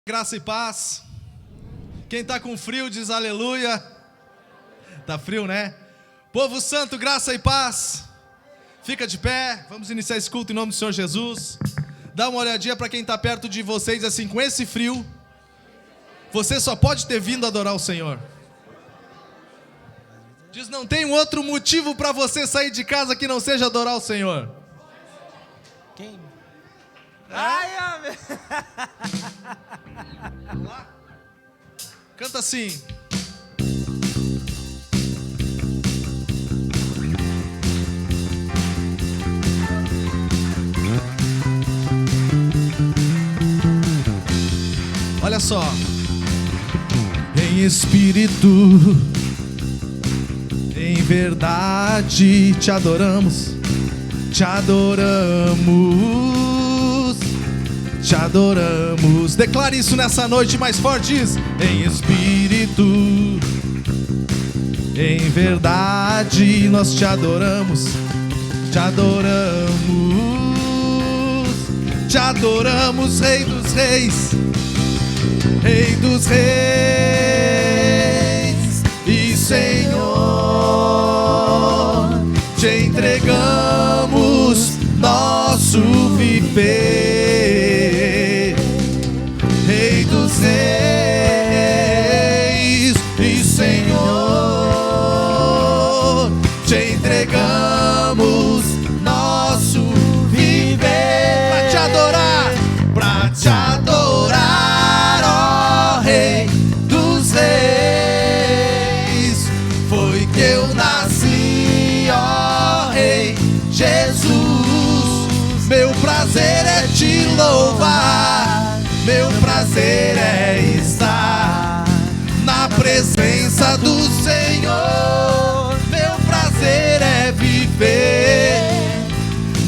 Graça e paz. Quem está com frio diz aleluia. Tá frio, né? Povo santo, graça e paz. Fica de pé, vamos iniciar esse culto em nome do Senhor Jesus. Dá uma olhadinha para quem está perto de vocês, assim, com esse frio, você só pode ter vindo adorar o Senhor. Diz, não tem um outro motivo para você sair de casa que não seja adorar o Senhor. Quem? Ai, amém. Canta assim. Olha só. Em espírito, em verdade, te adoramos, te adoramos. Te adoramos. Declare isso nessa noite mais forte. Diz, em espírito, em verdade, nós te adoramos. Te adoramos. Te adoramos, Rei dos Reis. Rei dos Reis e Senhor. Te entregamos nosso viver. Rei dos Reis e Senhor, te entregamos nosso viver. Pra te adorar, ó Rei dos Reis. Foi que eu nasci, ó Rei Jesus. Meu prazer é te louvar, meu prazer é estar na presença do Senhor. Meu prazer é viver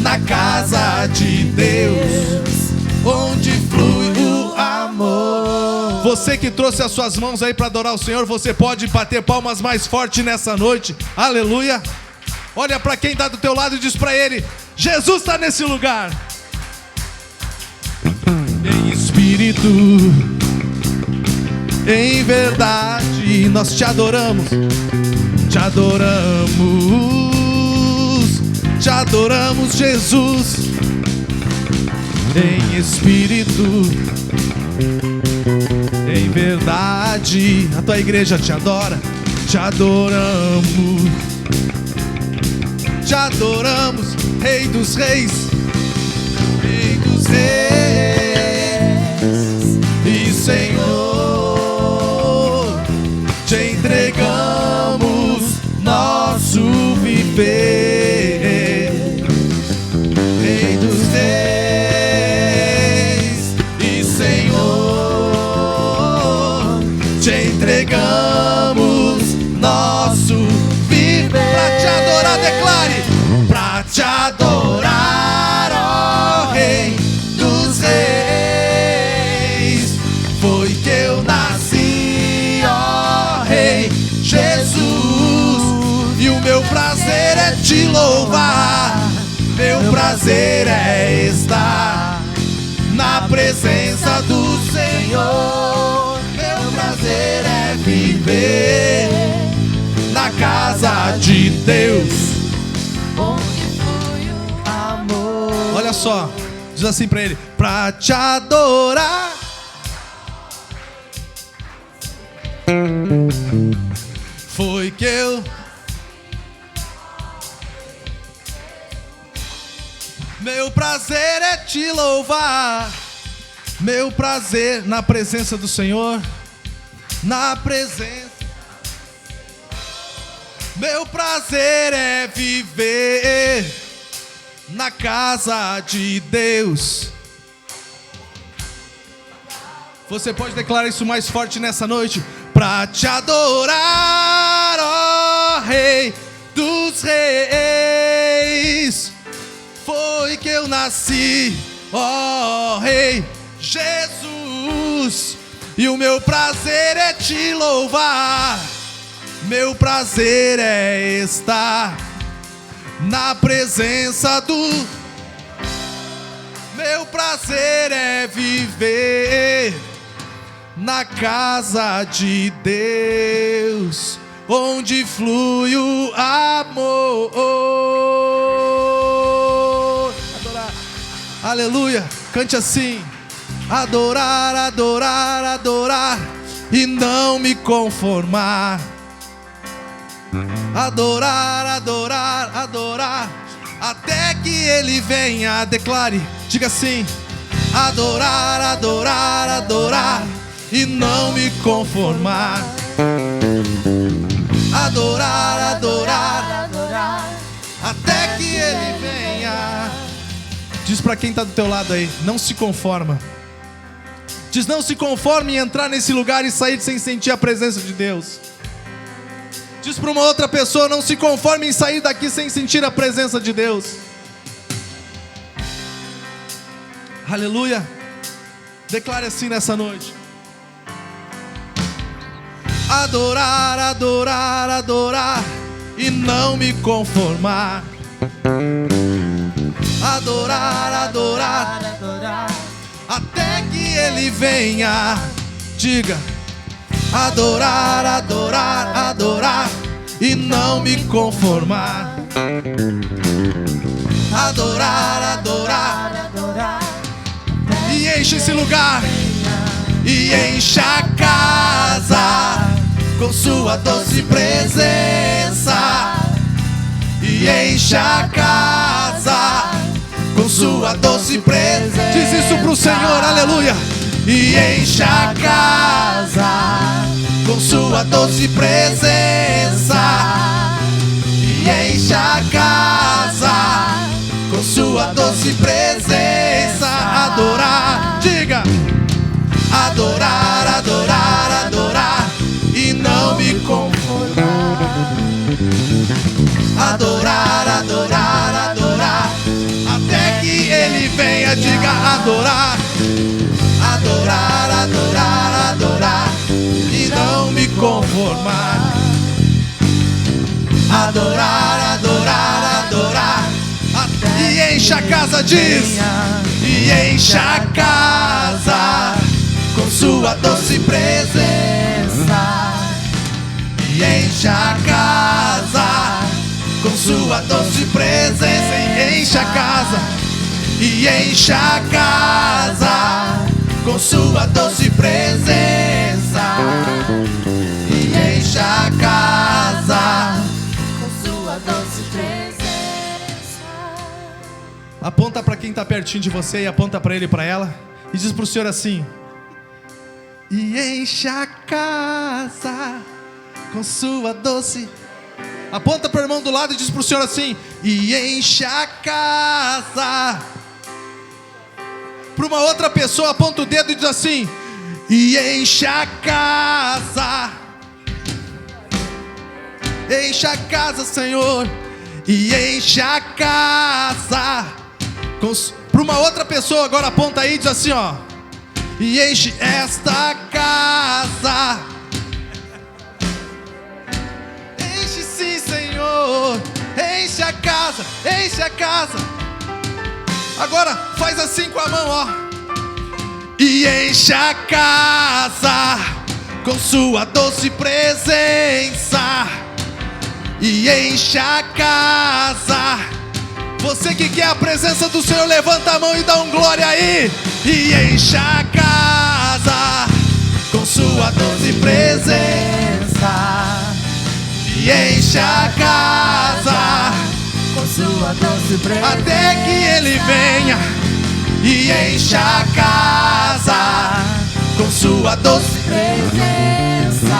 na casa de Deus, onde flui o amor. Você que trouxe as suas mãos aí para adorar o Senhor, você pode bater palmas mais forte nessa noite. Aleluia. Olha para quem está do teu lado e diz para ele: Jesus está nesse lugar. Em espírito, em verdade, nós te adoramos. Te adoramos. Te adoramos, Jesus. Em espírito, em verdade, a tua igreja te adora. Te adoramos. Te adoramos, Rei dos Reis. Rei dos Reis e Senhor, te entregamos nosso viver. Rei dos Reis e Senhor, te entregamos nosso viver. Pra te adorar, declare. Pra te adorar, ó Rei dos Reis. Foi que eu nasci, ó Rei Jesus. E o meu prazer é te louvar, meu prazer é estar na presença do Senhor. Meu prazer é viver na casa de Deus, onde flui o amor. Olha só, diz assim pra ele: pra te adorar, foi que eu. Meu prazer é te louvar, meu prazer na presença do Senhor, na presença. Meu prazer é viver na casa de Deus. Você pode declarar isso mais forte nessa noite. Pra te adorar, ó Rei dos Reis. Foi que eu nasci, ó Rei Jesus. E o meu prazer é te louvar, meu prazer é estar na presença do. Meu prazer é viver na casa de Deus, onde flui o amor. Adorar. Aleluia. Cante assim: adorar, adorar, adorar e não me conformar. Adorar, adorar, adorar até que Ele venha. Declare, diga assim: adorar, adorar, adorar e não me conformar. Adorar, adorar, adorar até que Ele venha. Diz para quem está do teu lado aí: não se conforma. Diz: não se conforme em entrar nesse lugar e sair sem sentir a presença de Deus. Diz para uma outra pessoa: não se conforme em sair daqui sem sentir a presença de Deus. Aleluia. Declare assim nessa noite: adorar, adorar, adorar e não me conformar. Adorar, adorar, adorar até que Ele venha. Diga: adorar, adorar, adorar e não me conformar. Adorar, adorar, adorar e enche esse lugar, e enche a casa com sua doce presença. E enche a casa com sua doce presença. Diz isso pro Senhor, aleluia. E enche a casa com sua doce presença. E enche a casa com sua doce presença. Adorar, diga: adorar, adorar, adorar e não me conformar. Adorar, adorar, adorar até que Ele venha. Diga: adorar, adorar, adorar, adorar e não me conformar. Adorar, adorar, adorar e enche a casa, diz, e enche a casa com sua doce presença. E enche a casa com sua doce presença. E enche a casa, e enche a casa com sua doce presença. E enche a casa com sua doce presença. Aponta para quem está pertinho de você e aponta para ele e para ela e diz para o Senhor assim: e enche a casa com sua doce. Aponta para o irmão do lado e diz para o Senhor assim: e enche a casa. Para uma outra pessoa, aponta o dedo e diz assim: e enche a casa. Enche a casa, Senhor. E enche a casa. Para uma outra pessoa, agora aponta aí e diz assim, ó: e enche esta casa. Enche sim, Senhor. Enche a casa, enche a casa. Agora faz assim com a mão, ó: e enche a casa com sua doce presença. E enche a casa. Você que quer a presença do Senhor, levanta a mão e dá um glória aí. E enche a casa com sua doce presença. E enche a casa com sua doce presença até que Ele venha. E enche a casa com sua doce presença.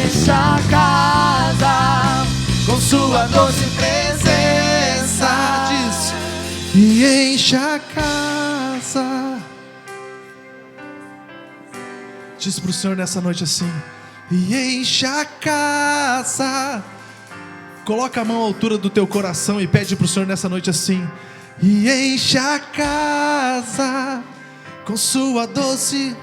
Enche a casa com sua doce presença. Diz: e enche a casa. Diz pro Senhor nessa noite assim: e enche a casa. Coloca a mão à altura do teu coração e pede pro Senhor nessa noite assim: e enche a casa com sua doce.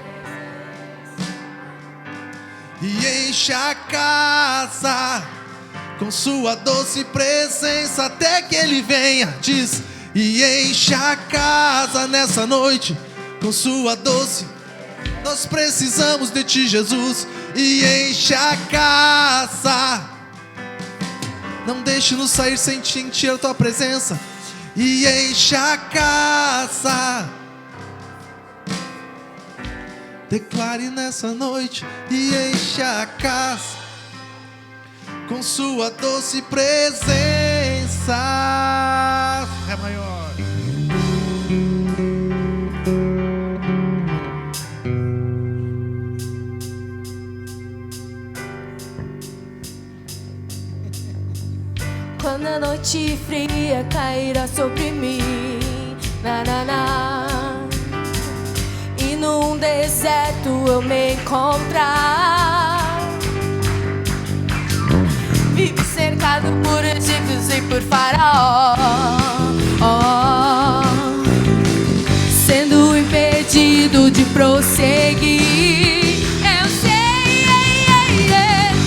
E enche a casa com sua doce presença até que Ele venha. Diz: e enche a casa nessa noite com sua doce. Nós precisamos de ti, Jesus, e enche a casa. Não deixe-nos sair sem sentir a tua presença, e enche a casa. Declare nessa noite e enche a casa com sua doce presença. Ré maior. Quando a noite fria cairá sobre mim, na, na, na, e num deserto eu me encontrar, vive cercado por egípcios e por faraó, sendo impedido de prosseguir. Eu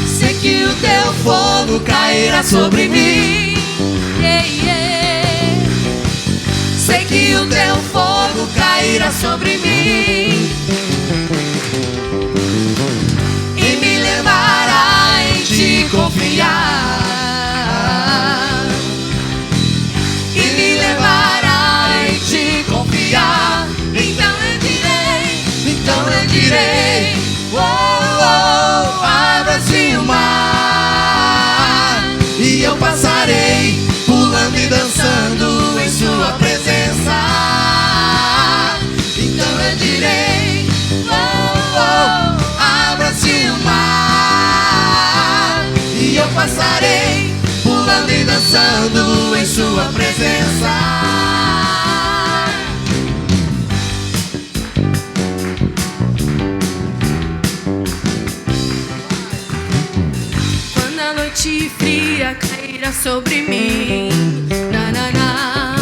sei que o teu fogo cairá sobre mim. Sei que o teu fogo cairá sobre mim e me levará em te confiar, e me levará em te confiar. Então eu direi, oh, oh, abra-se o mar e eu passarei pulando e dançando em sua presença. Então eu direi, oh, oh, abra-se o mar e eu passarei pulando e dançando em sua presença. Quando a noite fria cairá sobre mim, na, na, na,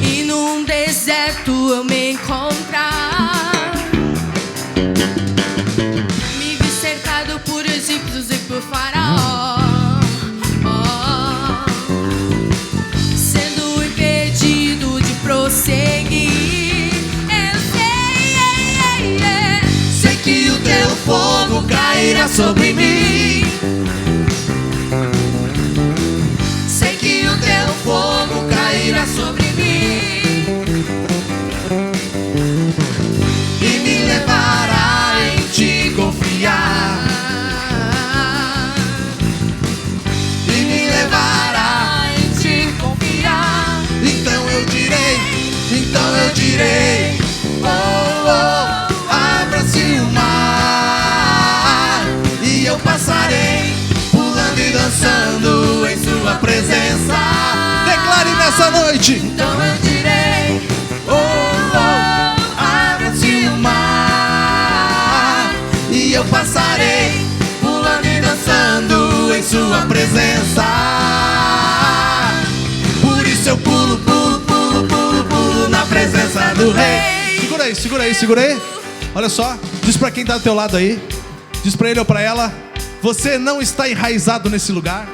e num deserto eu me encontrar, me vi cercado por egípcios e por faraó, sendo impedido de prosseguir. Eu sei que o teu fogo cairá sobre mim. Sei que o teu fogo cairá sobre mim e me levará em te confiar, e me levará em te confiar. Então eu direi, oh, oh, abra-se o mar e eu passarei pulando e dançando em sua presença. Declare nessa noite. Então eu direi, oh, oh, abra-se o mar e eu passarei pulando e dançando em sua presença. Por isso eu pulo, pulo, pulo, pulo, pulo na presença do Rei. Segura aí, segura aí, segura aí. Olha só, diz pra quem tá do teu lado aí, diz pra ele ou pra ela: você não está enraizado nesse lugar.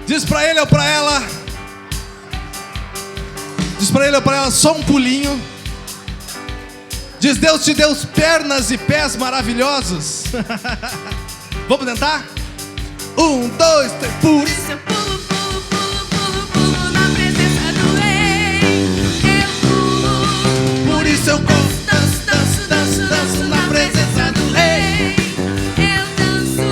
Diz pra ele ou pra ela, diz pra ele ou pra ela, só um pulinho. Diz: Deus te deu pernas e pés maravilhosos. Vamos tentar? 1, 2, 3, por isso eu pulo, pulo, pulo, pulo, pulo na presença do Rei. Eu pulo, por isso eu corro, danço, danço, danço, danço na presença do Rei. Eu danço,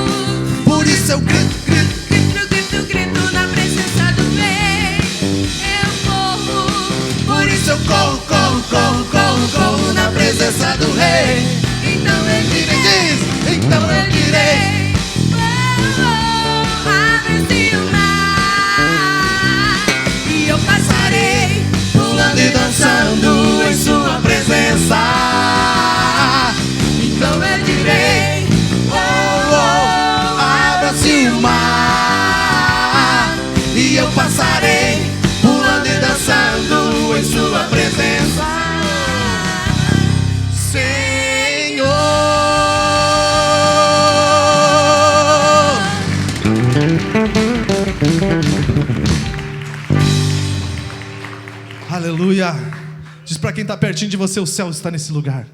por isso eu grito, grito, grito, grito, grito na presença do Rei. Eu corro, por isso eu corro, corro, corro, corro, corro na presença do Rei. então eu direi, Diz, então eu direi, abre-se o mar e eu passarei pulando e dançando em sua presença. então eu direi, Oh, oh, abra-se o mar e eu passarei pulando e dançando em sua presença. Senhor. Aleluia. Diz para quem está pertinho de você, o céu está nesse lugar.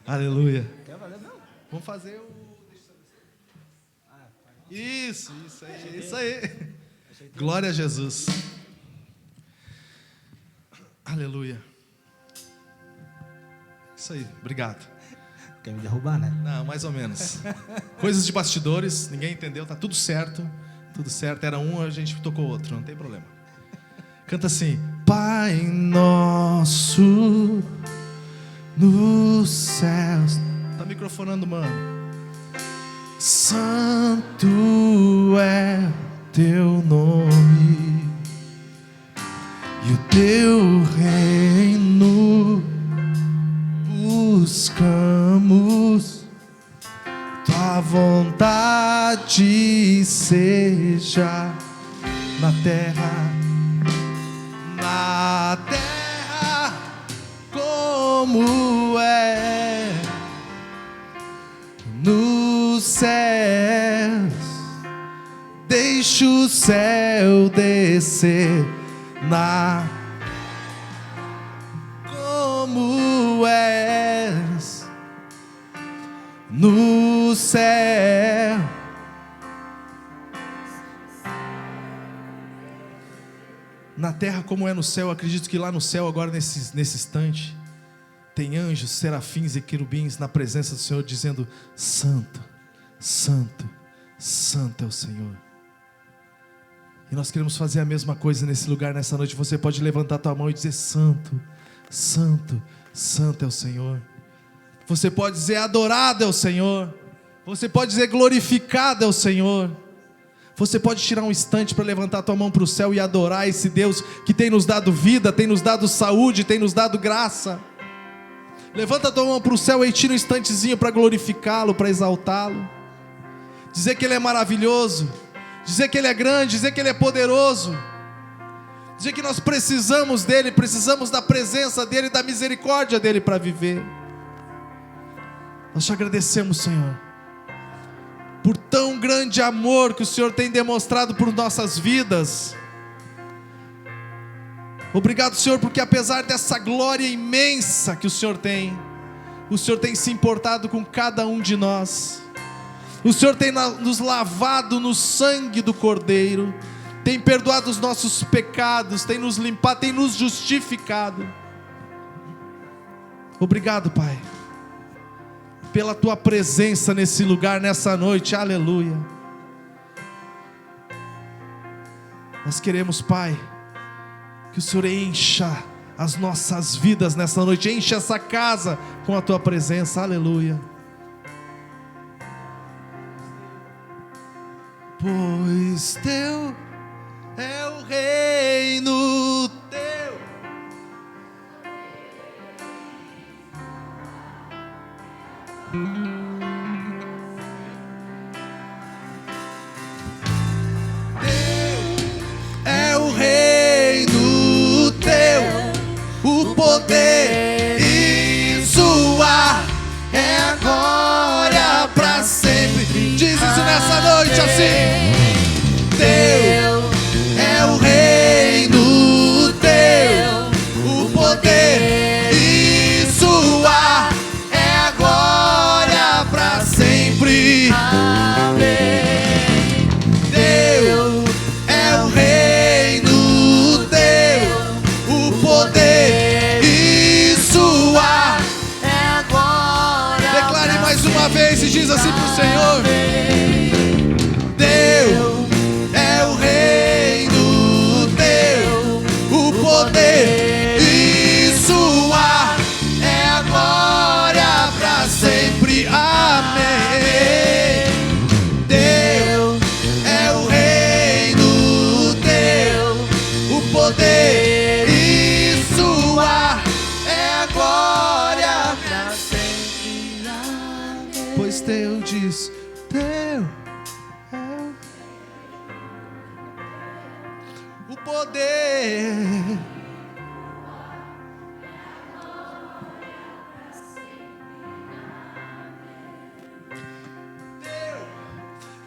Aleluia. Quer fazer não? Vamos fazer o... Isso aí, isso aí. Glória a Jesus. Aleluia. Isso aí, obrigado. Quer me derrubar, né? Não, mais ou menos. Coisas de bastidores, ninguém entendeu, tá tudo certo. Tudo certo, era um, a gente tocou outro, não tem problema. Canta assim: Pai nosso nos céus. Tá microfonando, mano. Santo é teu nome, e o teu reino buscamos. Tua vontade seja na terra como é nos céus. Deixa o céu descer na como és no céu. Na terra como é no céu. Acredito que lá no céu agora nesse instante tem anjos, serafins e querubins na presença do Senhor dizendo: Santo, Santo, Santo é o Senhor. E nós queremos fazer a mesma coisa nesse lugar, nessa noite. Você pode levantar a tua mão e dizer: Santo, Santo, Santo é o Senhor. Você pode dizer: adorado é o Senhor. Você pode dizer: glorificado é o Senhor. Você pode tirar um instante para levantar a tua mão para o céu e adorar esse Deus que tem nos dado vida, tem nos dado saúde, tem nos dado graça. Levanta a tua mão para o céu e tira um instantezinho para glorificá-lo, para exaltá-lo. Dizer que Ele é maravilhoso, dizer que Ele é grande, dizer que Ele é poderoso, dizer que nós precisamos dEle, precisamos da presença dEle, da misericórdia dEle para viver. Nós te agradecemos, Senhor, por tão grande amor que o Senhor tem demonstrado por nossas vidas. Obrigado, Senhor, porque apesar dessa glória imensa que o Senhor tem se importado com cada um de nós. O Senhor tem nos lavado no sangue do Cordeiro, tem perdoado os nossos pecados, tem nos limpado, tem nos justificado. Obrigado, Pai, pela Tua presença nesse lugar, nessa noite. Aleluia. Nós queremos, Pai, que o Senhor encha as nossas vidas nessa noite, encha essa casa com a Tua presença. Aleluia. Pois Teu é o reino, Teu é o reino Teu, o poder e sua é a glória para sempre. Diz isso nessa noite assim: Teu é o reino Teu, o poder e sua é a glória para sempre. Teu é o reino Teu, o poder e sua é a glória. Declare mais uma vez e diz assim pro Senhor: Teu é o reino Teu, o poder e sua é a glória para sempre. Amém. Teu é o reino Teu, o poder e sua é a glória para sempre. Amém. Pois Teu diz: Teu é o poder. Teu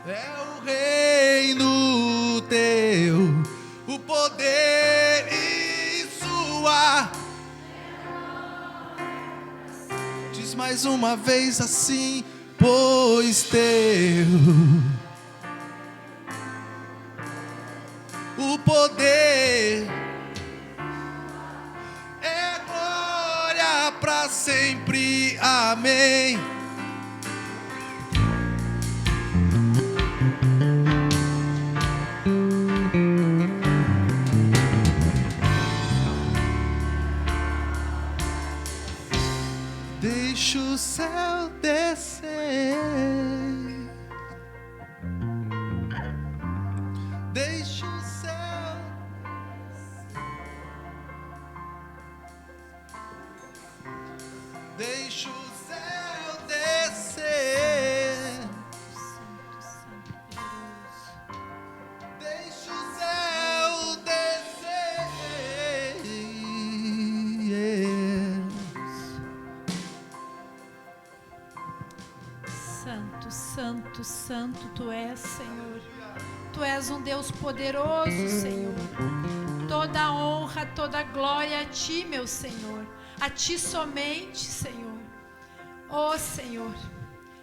é o reino Teu, o poder e mais uma vez assim, pois teu o poder é glória para sempre. Amém. Deixa o céu descer, deixa o céu, deixa o céu descer, deixa o céu descer. Santo, santo, santo tu és, Senhor. Tu és um Deus poderoso, Senhor. Toda a honra, toda a glória a Ti, meu Senhor. A Ti somente, Senhor. Oh, Senhor,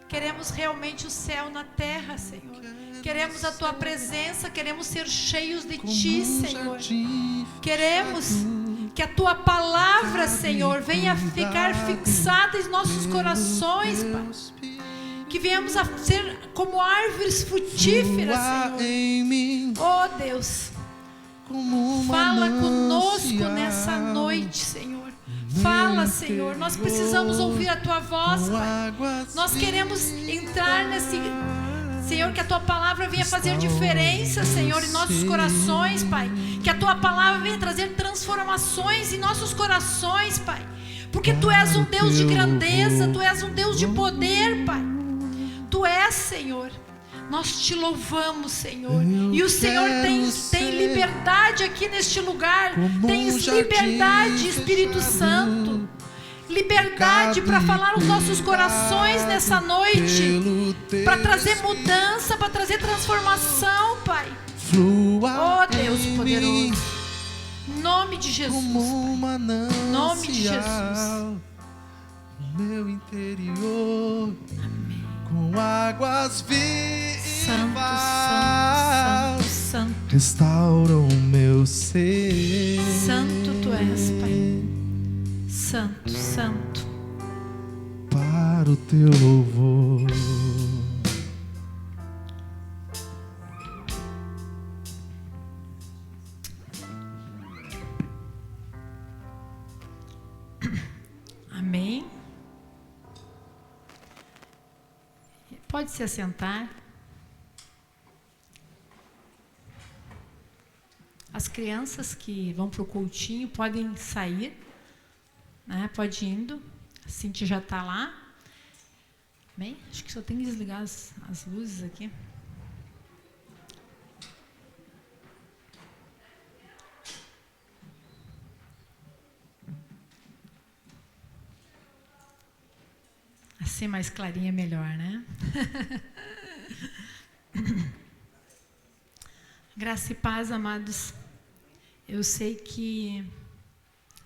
queremos realmente o céu na terra, Senhor. Queremos a Tua presença, queremos ser cheios de Ti, Senhor. Queremos que a Tua palavra, Senhor, venha ficar fixada em nossos corações, Pai. Que venhamos a ser como árvores frutíferas, Senhor. Oh, Deus, fala conosco nessa noite, Senhor. Fala, Senhor. Nós precisamos ouvir a Tua voz, Pai. Nós queremos entrar nesse... Senhor, que a Tua palavra venha fazer diferença, Senhor, em nossos corações, Pai. Que a Tua palavra venha trazer transformações em nossos corações, Pai. Porque Tu és um Deus de grandeza, Tu és um Deus de poder, Pai. Tu és, Senhor. Nós Te louvamos, Senhor. E o Senhor tem liberdade aqui neste lugar. Tens liberdade, Espírito Santo. Liberdade para falar os nossos corações nessa noite. Para trazer mudança, para trazer transformação, Pai. Oh, Deus poderoso. Em nome de Jesus, Pai. Em nome de Jesus. Meu interior, amém. Com águas vivas, santo, santo, santo, santo. Restaura o meu ser. Santo Tu és, Pai. Santo, santo. Para o Teu louvor. Amém. Pode se assentar. As crianças que vão para o cultinho podem sair, né? Pode ir indo. A Cintia já está lá. Bem, acho que só tem que desligar as luzes aqui. Assim mais clarinha é melhor, né? Graça e paz, amados. Eu sei que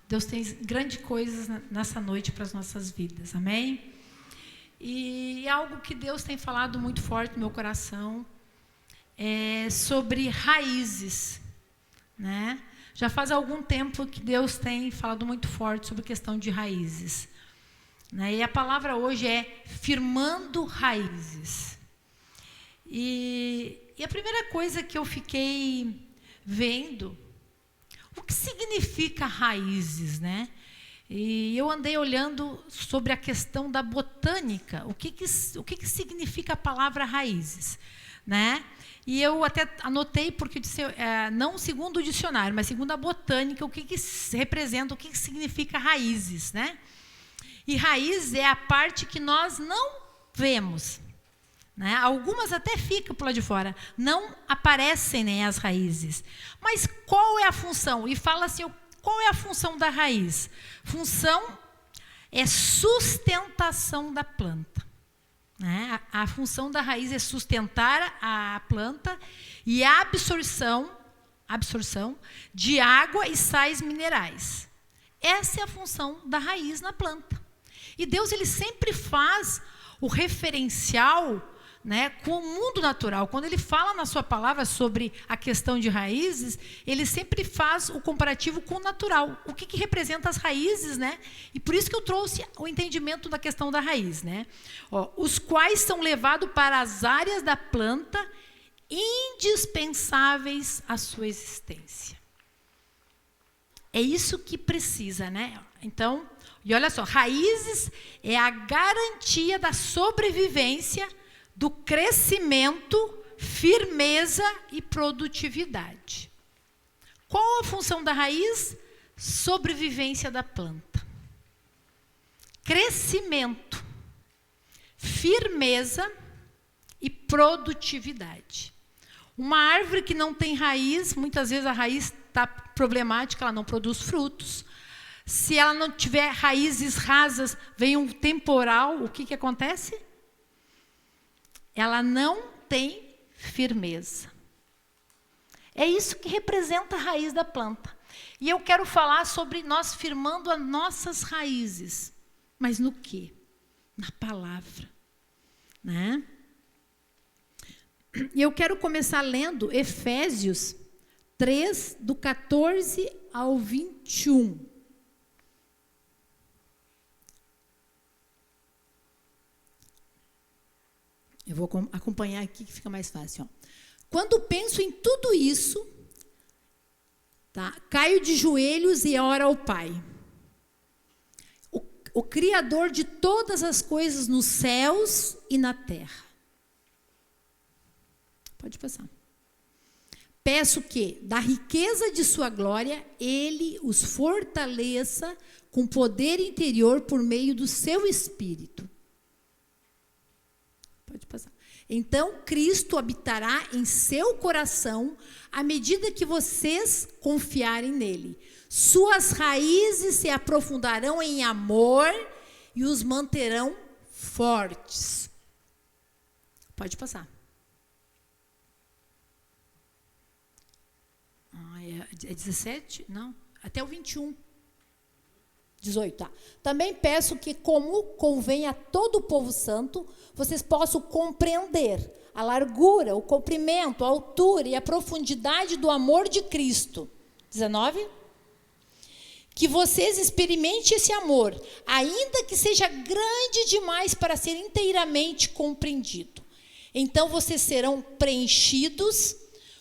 Deus tem grandes coisas nessa noite para as nossas vidas, amém? E algo que Deus tem falado muito forte no meu coração é sobre raízes, né? Já faz algum tempo que Deus tem falado muito forte sobre a questão de raízes. E a palavra hoje é firmando raízes. E a primeira coisa que eu fiquei vendo, o que significa raízes, né? E eu andei olhando sobre a questão da botânica, o que significa a palavra raízes, né? E eu até anotei, porque disse, não segundo o dicionário, mas segundo a botânica, o que representa, o que significa raízes, né? E raiz é a parte que nós não vemos, né? Algumas até ficam por lá de fora, não aparecem, né, as raízes. Mas qual é a função? E fala assim, qual é a função da raiz? Função é sustentação da planta, né? A função da raiz é sustentar a planta e a absorção de água e sais minerais. Essa é a função da raiz na planta. E Deus, ele sempre faz o referencial, né, com o mundo natural. Quando ele fala na sua palavra sobre a questão de raízes, ele sempre faz o comparativo com o natural. O que representa as raízes, né? E por isso que eu trouxe o entendimento da questão da raiz, né? Os quais são levados para as áreas da planta indispensáveis à sua existência. É isso que precisa, né? Então, e olha só, raízes é a garantia da sobrevivência, do crescimento, firmeza e produtividade. Qual a função da raiz? Sobrevivência da planta. Crescimento, firmeza e produtividade. Uma árvore que não tem raiz, muitas vezes a raiz está problemática, ela não produz frutos. Se ela não tiver raízes rasas, vem um temporal, o que acontece? Ela não tem firmeza. É isso que representa a raiz da planta. E eu quero falar sobre nós firmando as nossas raízes. Mas no quê? Na palavra, né? E eu quero começar lendo Efésios 3, do 14 ao 21. Eu vou acompanhar aqui que fica mais fácil. Ó. Quando penso em tudo isso, tá, caio de joelhos e oro ao Pai. O Criador de todas as coisas nos céus e na terra. Pode passar. Peço que, da riqueza de sua glória, Ele os fortaleça com poder interior por meio do seu Espírito. Pode passar. Então, Cristo habitará em seu coração à medida que vocês confiarem nele. Suas raízes se aprofundarão em amor e os manterão fortes. Pode passar. É 17? Não, até o 21. 18, tá. Também peço que, como convém a todo o povo santo, vocês possam compreender a largura, o comprimento, a altura e a profundidade do amor de Cristo. 19. Que vocês experimentem esse amor, ainda que seja grande demais para ser inteiramente compreendido. Então vocês serão preenchidos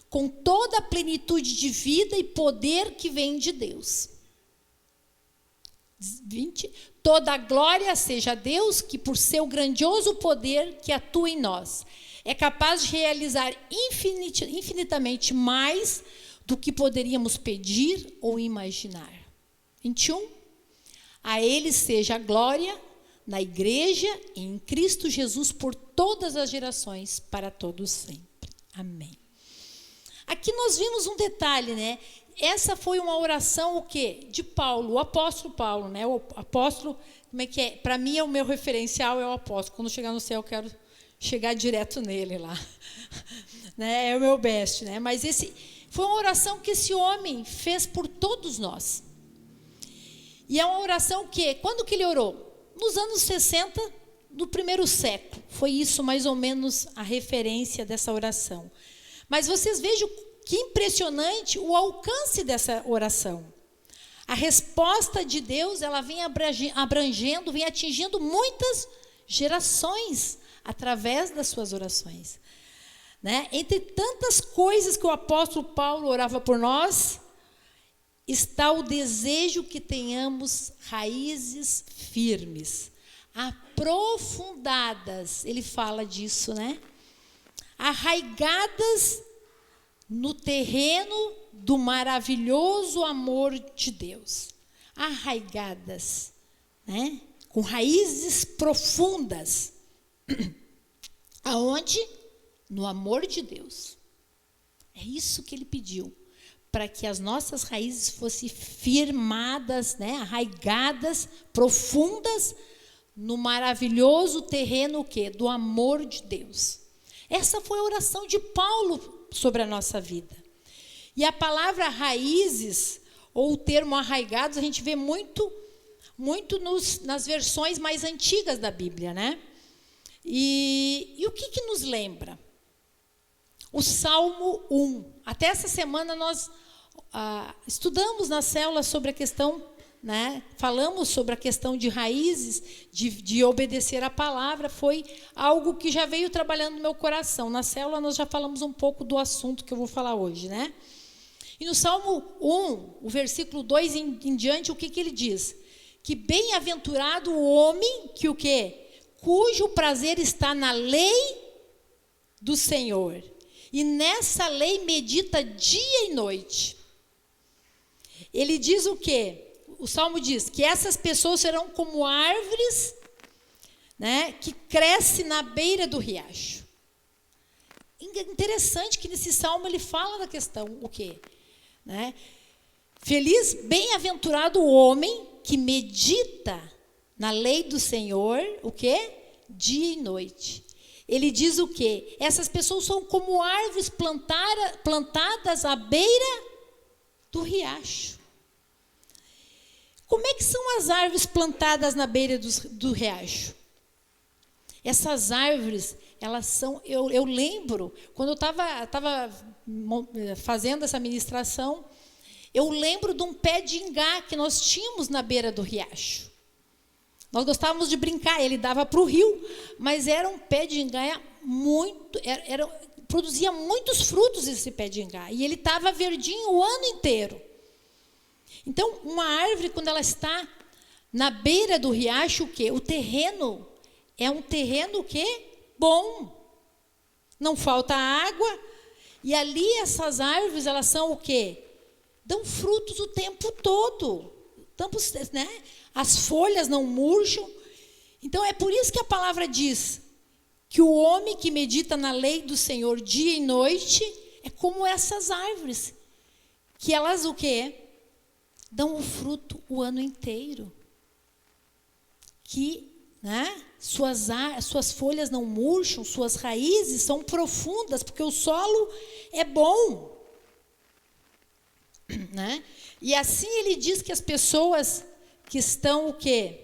com toda a plenitude de vida e poder que vem de Deus. 20. Toda a glória seja a Deus, que por seu grandioso poder que atua em nós, é capaz de realizar infinitamente mais do que poderíamos pedir ou imaginar. 21. A Ele seja a glória na igreja e em Cristo Jesus por todas as gerações, para todos sempre. Amém. Aqui nós vimos um detalhe, né? Essa foi uma oração, o quê? De Paulo, o apóstolo Paulo, né? O apóstolo, como é que é? Para mim, o meu referencial é o apóstolo. Quando chegar no céu, eu quero chegar direto nele lá. Né? É o meu best, né? Mas esse foi uma oração que esse homem fez por todos nós. E é uma oração que, quando que ele orou? Nos anos 60 do primeiro século. Foi isso, mais ou menos, a referência dessa oração. Mas vocês vejam que impressionante o alcance dessa oração. A resposta de Deus, ela vem abrangendo, vem atingindo muitas gerações através das suas orações. Né? Entre tantas coisas que o apóstolo Paulo orava por nós, está o desejo que tenhamos raízes firmes, aprofundadas. Ele fala disso, né? Arraigadas no terreno do maravilhoso amor de Deus. Arraigadas, né? Com raízes profundas. Aonde? No amor de Deus. É isso que ele pediu, para que as nossas raízes fossem firmadas, né? Arraigadas, profundas, no maravilhoso terreno o quê? Do amor de Deus. Essa foi a oração de Paulo sobre a nossa vida. E a palavra raízes, ou o termo arraigados, a gente vê muito muito nas versões mais antigas da Bíblia, né? E o que nos lembra? O Salmo 1. Até essa semana nós estudamos na célula sobre a questão, né? Falamos sobre a questão de raízes, de obedecer a palavra. Foi algo que já veio trabalhando no meu coração. Na célula nós já falamos um pouco do assunto que eu vou falar hoje, né? E no Salmo 1, o versículo 2 em diante, o que ele diz? Que bem-aventurado o homem que o quê? Cujo prazer está na lei do Senhor. E nessa lei medita dia e noite. Ele diz o quê? O Salmo diz que essas pessoas serão como árvores, né, que crescem na beira do riacho. Interessante que nesse Salmo ele fala da questão, o quê? Né? Feliz, bem-aventurado o homem que medita na lei do Senhor, o quê? Dia e noite. Ele diz o quê? Essas pessoas são como árvores plantadas à beira do riacho. Como é que são as árvores plantadas na beira do riacho? Essas árvores, elas são... Eu lembro, quando eu estava fazendo essa ministração, eu lembro de um pé de ingá que nós tínhamos na beira do riacho. Nós gostávamos de brincar, ele dava para o rio, mas era um pé de ingá produzia muitos frutos esse pé de ingá, e ele estava verdinho o ano inteiro. Então, uma árvore, quando ela está na beira do riacho, o quê? O terreno é um terreno o quê? Bom. Não falta água, e ali essas árvores, elas são o quê? Dão frutos o tempo todo. Né? As folhas não murcham. Então, é por isso que a palavra diz que o homem que medita na lei do Senhor dia e noite é como essas árvores, que elas o quê? Dão o fruto o ano inteiro. Que, né, suas folhas não murcham, suas raízes são profundas, porque o solo é bom. Né? E assim ele diz que as pessoas que estão o quê?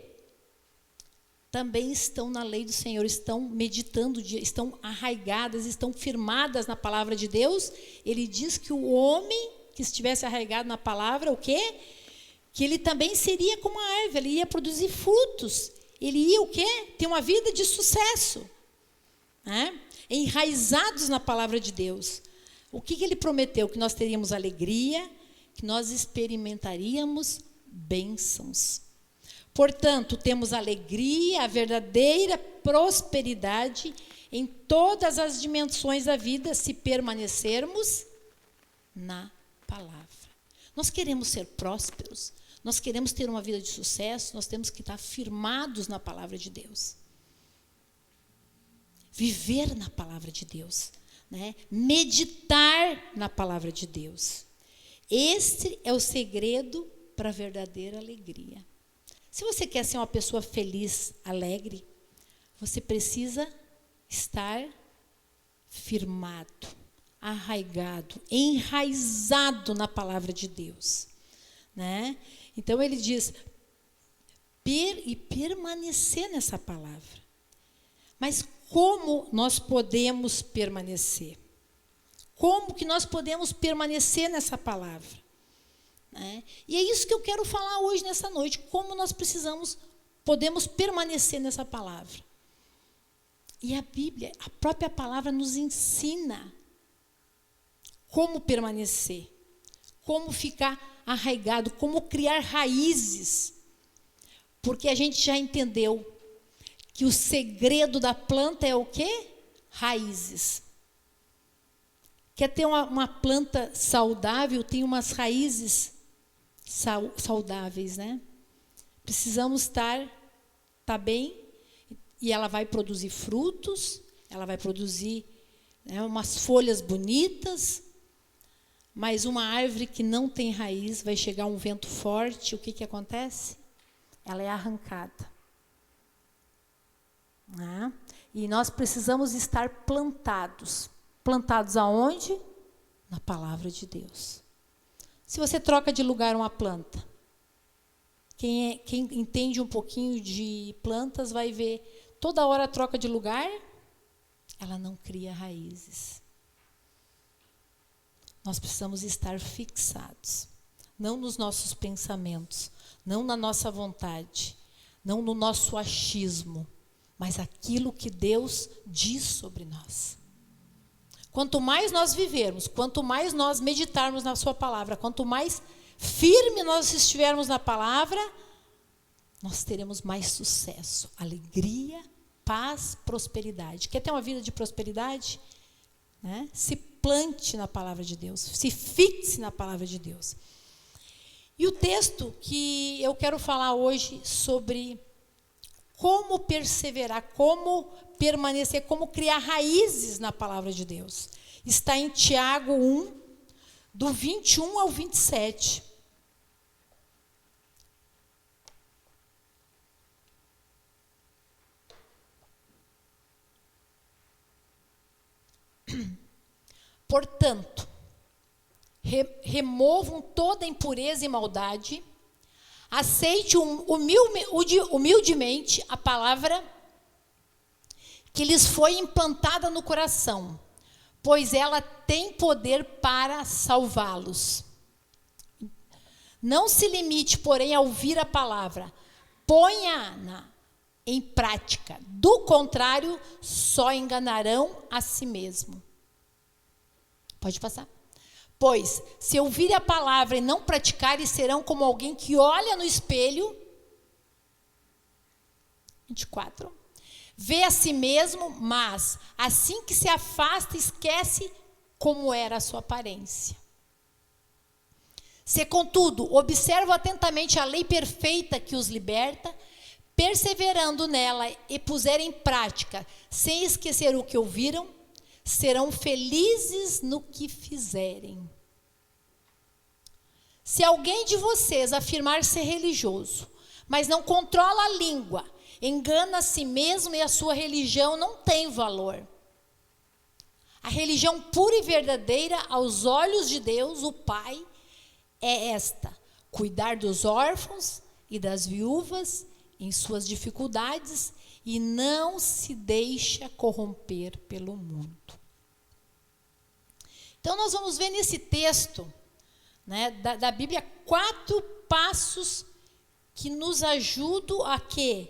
Também estão na lei do Senhor, estão meditando, estão arraigadas, estão firmadas na palavra de Deus. Ele diz que o homem que estivesse arraigado na palavra, o quê? Que ele também seria como a árvore, ele ia produzir frutos. Ele ia o quê? Ter uma vida de sucesso. Né? Enraizados na palavra de Deus. O que ele prometeu? Que nós teríamos alegria, que nós experimentaríamos bênçãos. Portanto, temos alegria, a verdadeira prosperidade em todas as dimensões da vida, se permanecermos na palavra. Nós queremos ser prósperos, nós queremos ter uma vida de sucesso, nós temos que estar firmados na palavra de Deus. Viver na palavra de Deus, né? Meditar na palavra de Deus. Este é o segredo para a verdadeira alegria. Se você quer ser uma pessoa feliz, alegre, você precisa estar firmado, arraigado, enraizado na palavra de Deus. Né? Então ele diz, permanecer nessa palavra. Mas como nós podemos permanecer? Como que nós podemos permanecer nessa palavra? Né? E é isso que eu quero falar hoje, nessa noite. Como nós podemos permanecer nessa palavra. E a Bíblia, a própria palavra nos ensina como permanecer. Como ficar arraigado, como criar raízes. Porque a gente já entendeu que o segredo da planta é o quê? Raízes. Quer ter uma planta saudável, tem umas raízes saudáveis, né? Precisamos estar bem, e ela vai produzir frutos, ela vai produzir, né, umas folhas bonitas, mas uma árvore que não tem raiz, vai chegar um vento forte, o que acontece? Ela é arrancada. Né? E nós precisamos estar plantados. Plantados aonde? Na palavra de Deus. Se você troca de lugar uma planta, Quem entende um pouquinho de plantas vai ver, toda hora troca de lugar, ela não cria raízes. Nós precisamos estar fixados, não nos nossos pensamentos, não na nossa vontade, não no nosso achismo, mas aquilo que Deus diz sobre nós. Quanto mais nós vivermos, quanto mais nós meditarmos na sua palavra, quanto mais firme nós estivermos na palavra, nós teremos mais sucesso, alegria, paz, prosperidade. Quer ter uma vida de prosperidade? Né? Se plante na palavra de Deus, se fixe na palavra de Deus. E o texto que eu quero falar hoje sobre como perseverar, como permanecer, como criar raízes na palavra de Deus, está em Tiago 1, do 21 ao 27. Portanto, removam toda impureza e maldade, aceite humildemente a palavra que lhes foi implantada no coração, pois ela tem poder para salvá-los. Não se limite, porém, a ouvir a palavra, ponha-na em prática. Do contrário, só enganarão a si mesmo. Pode passar. Pois, se ouvirem a palavra e não praticarem, serão como alguém que olha no espelho. 24. Vê a si mesmo, mas assim que se afasta, esquece como era a sua aparência. Se, contudo, observam atentamente a lei perfeita que os liberta, perseverando nela e puserem em prática, sem esquecer o que ouviram, serão felizes no que fizerem. Se alguém de vocês afirmar ser religioso, mas não controla a língua, engana a si mesmo e a sua religião não tem valor. A religião pura e verdadeira aos olhos de Deus, o Pai, é esta: cuidar dos órfãos e das viúvas em suas dificuldades e não se deixa corromper pelo mundo. Então, nós vamos ver nesse texto, né, da Bíblia, 4 passos que nos ajudam a quê?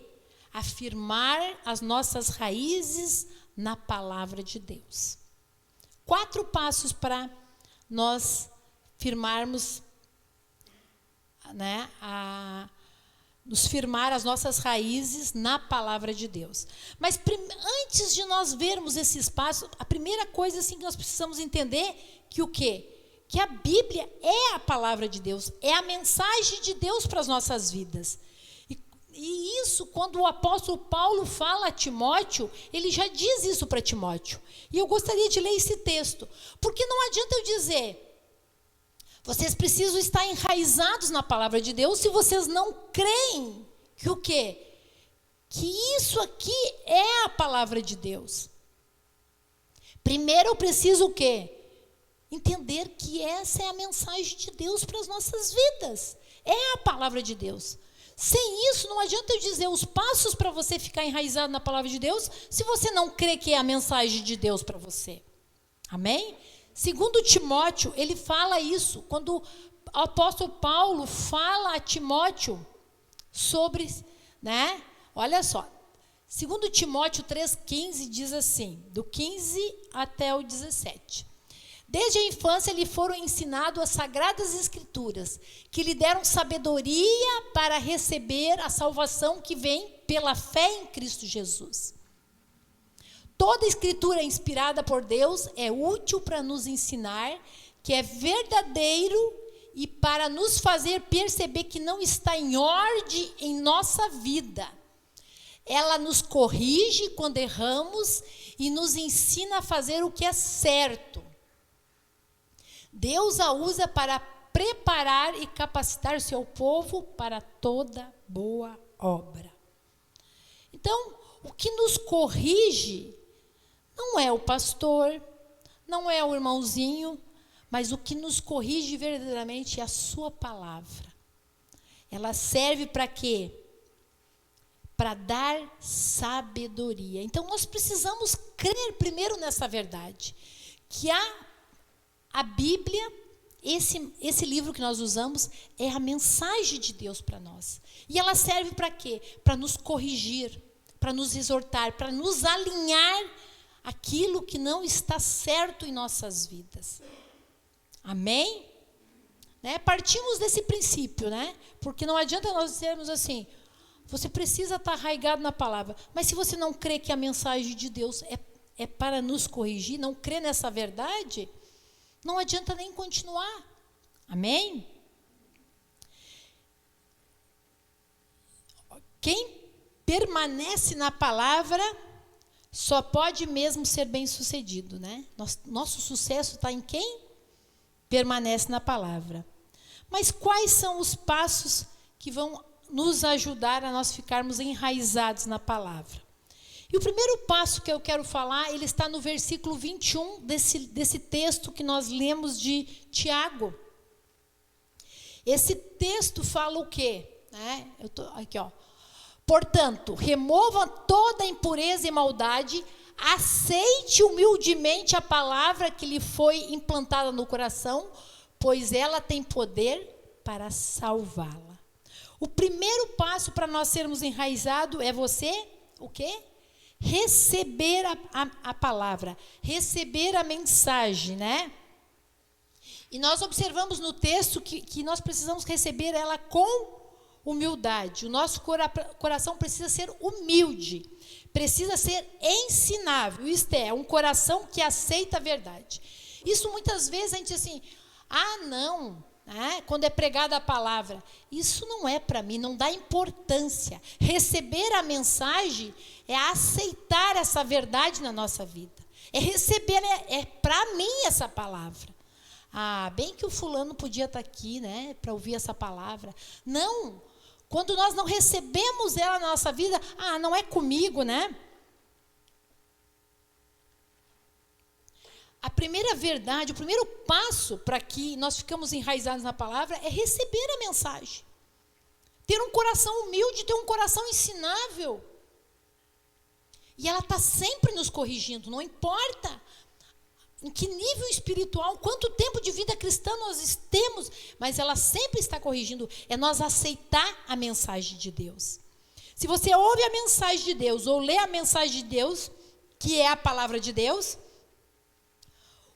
A firmar as nossas raízes na palavra de Deus. 4 passos para nós firmarmos, né, nos firmar as nossas raízes na palavra de Deus. Mas antes de nós vermos esses passos, a primeira coisa assim, que nós precisamos entender que o quê? Que a Bíblia é a palavra de Deus, é a mensagem de Deus para as nossas vidas. E isso, quando o apóstolo Paulo fala a Timóteo, ele já diz isso para Timóteo. E eu gostaria de ler esse texto, porque não adianta eu dizer: vocês precisam estar enraizados na palavra de Deus, se vocês não creem que o quê? Que isso aqui é a palavra de Deus. Primeiro eu preciso o quê? Entender que essa é a mensagem de Deus para as nossas vidas. É a palavra de Deus. Sem isso, não adianta eu dizer os passos para você ficar enraizado na palavra de Deus, se você não crê que é a mensagem de Deus para você. Amém? Segundo Timóteo, ele fala isso, quando o apóstolo Paulo fala a Timóteo sobre, né? Olha só, segundo Timóteo 3,15 diz assim, do 15 até o 17. Desde a infância lhe foram ensinadas as sagradas escrituras, que lhe deram sabedoria para receber a salvação que vem pela fé em Cristo Jesus. Toda escritura inspirada por Deus é útil para nos ensinar que é verdadeiro e para nos fazer perceber que não está em ordem em nossa vida. Ela nos corrige quando erramos e nos ensina a fazer o que é certo. Deus a usa para preparar e capacitar seu povo para toda boa obra. Então, o que nos corrige não é o pastor, não é o irmãozinho, mas o que nos corrige verdadeiramente é a sua palavra. ela serve para quê? Para dar sabedoria. Então, nós precisamos crer primeiro nessa verdade, que a Bíblia, esse livro que nós usamos, é a mensagem de Deus para nós. E ela serve para quê? Para nos corrigir, para nos exortar, para nos alinhar aquilo que não está certo em nossas vidas. Amém? Né? Partimos desse princípio, né? Porque não adianta nós dizermos assim, você precisa estar arraigado na palavra, mas se você não crê que a mensagem de Deus é para nos corrigir, não crê nessa verdade, não adianta nem continuar. Amém? Quem permanece na palavra só pode mesmo ser bem-sucedido, né? Nosso sucesso está em quem permanece na palavra. Mas quais são os passos que vão nos ajudar a nós ficarmos enraizados na palavra? E o primeiro passo que eu quero falar, ele está no versículo 21 desse texto que nós lemos de Tiago. Esse texto fala o quê? Aqui, ó. Portanto, remova toda a impureza e maldade, aceite humildemente a palavra que lhe foi implantada no coração, pois ela tem poder para salvá-la. O primeiro passo para nós sermos enraizados é você, o quê? Receber a palavra, receber a mensagem, né? E nós observamos no texto que nós precisamos receber ela com humildade. O nosso coração precisa ser humilde, precisa ser ensinável. Isto é, um coração que aceita a verdade. Isso muitas vezes a gente diz assim, não, quando é pregada a palavra, isso não é para mim, não dá importância. Receber a mensagem é aceitar essa verdade na nossa vida. É receber, é para mim essa palavra. Bem que o fulano podia estar aqui, né, para ouvir essa palavra. Não, quando nós não recebemos ela na nossa vida, não é comigo, né? A primeira verdade, o primeiro passo para que nós ficamos enraizados na palavra é receber a mensagem. Ter um coração humilde, ter um coração ensinável. E ela está sempre nos corrigindo, não importa em que nível espiritual, quanto tempo de vida cristã nós temos, mas ela sempre está corrigindo. É nós aceitar a mensagem de Deus. Se você ouve a mensagem de Deus, ou lê a mensagem de Deus, que é a palavra de Deus,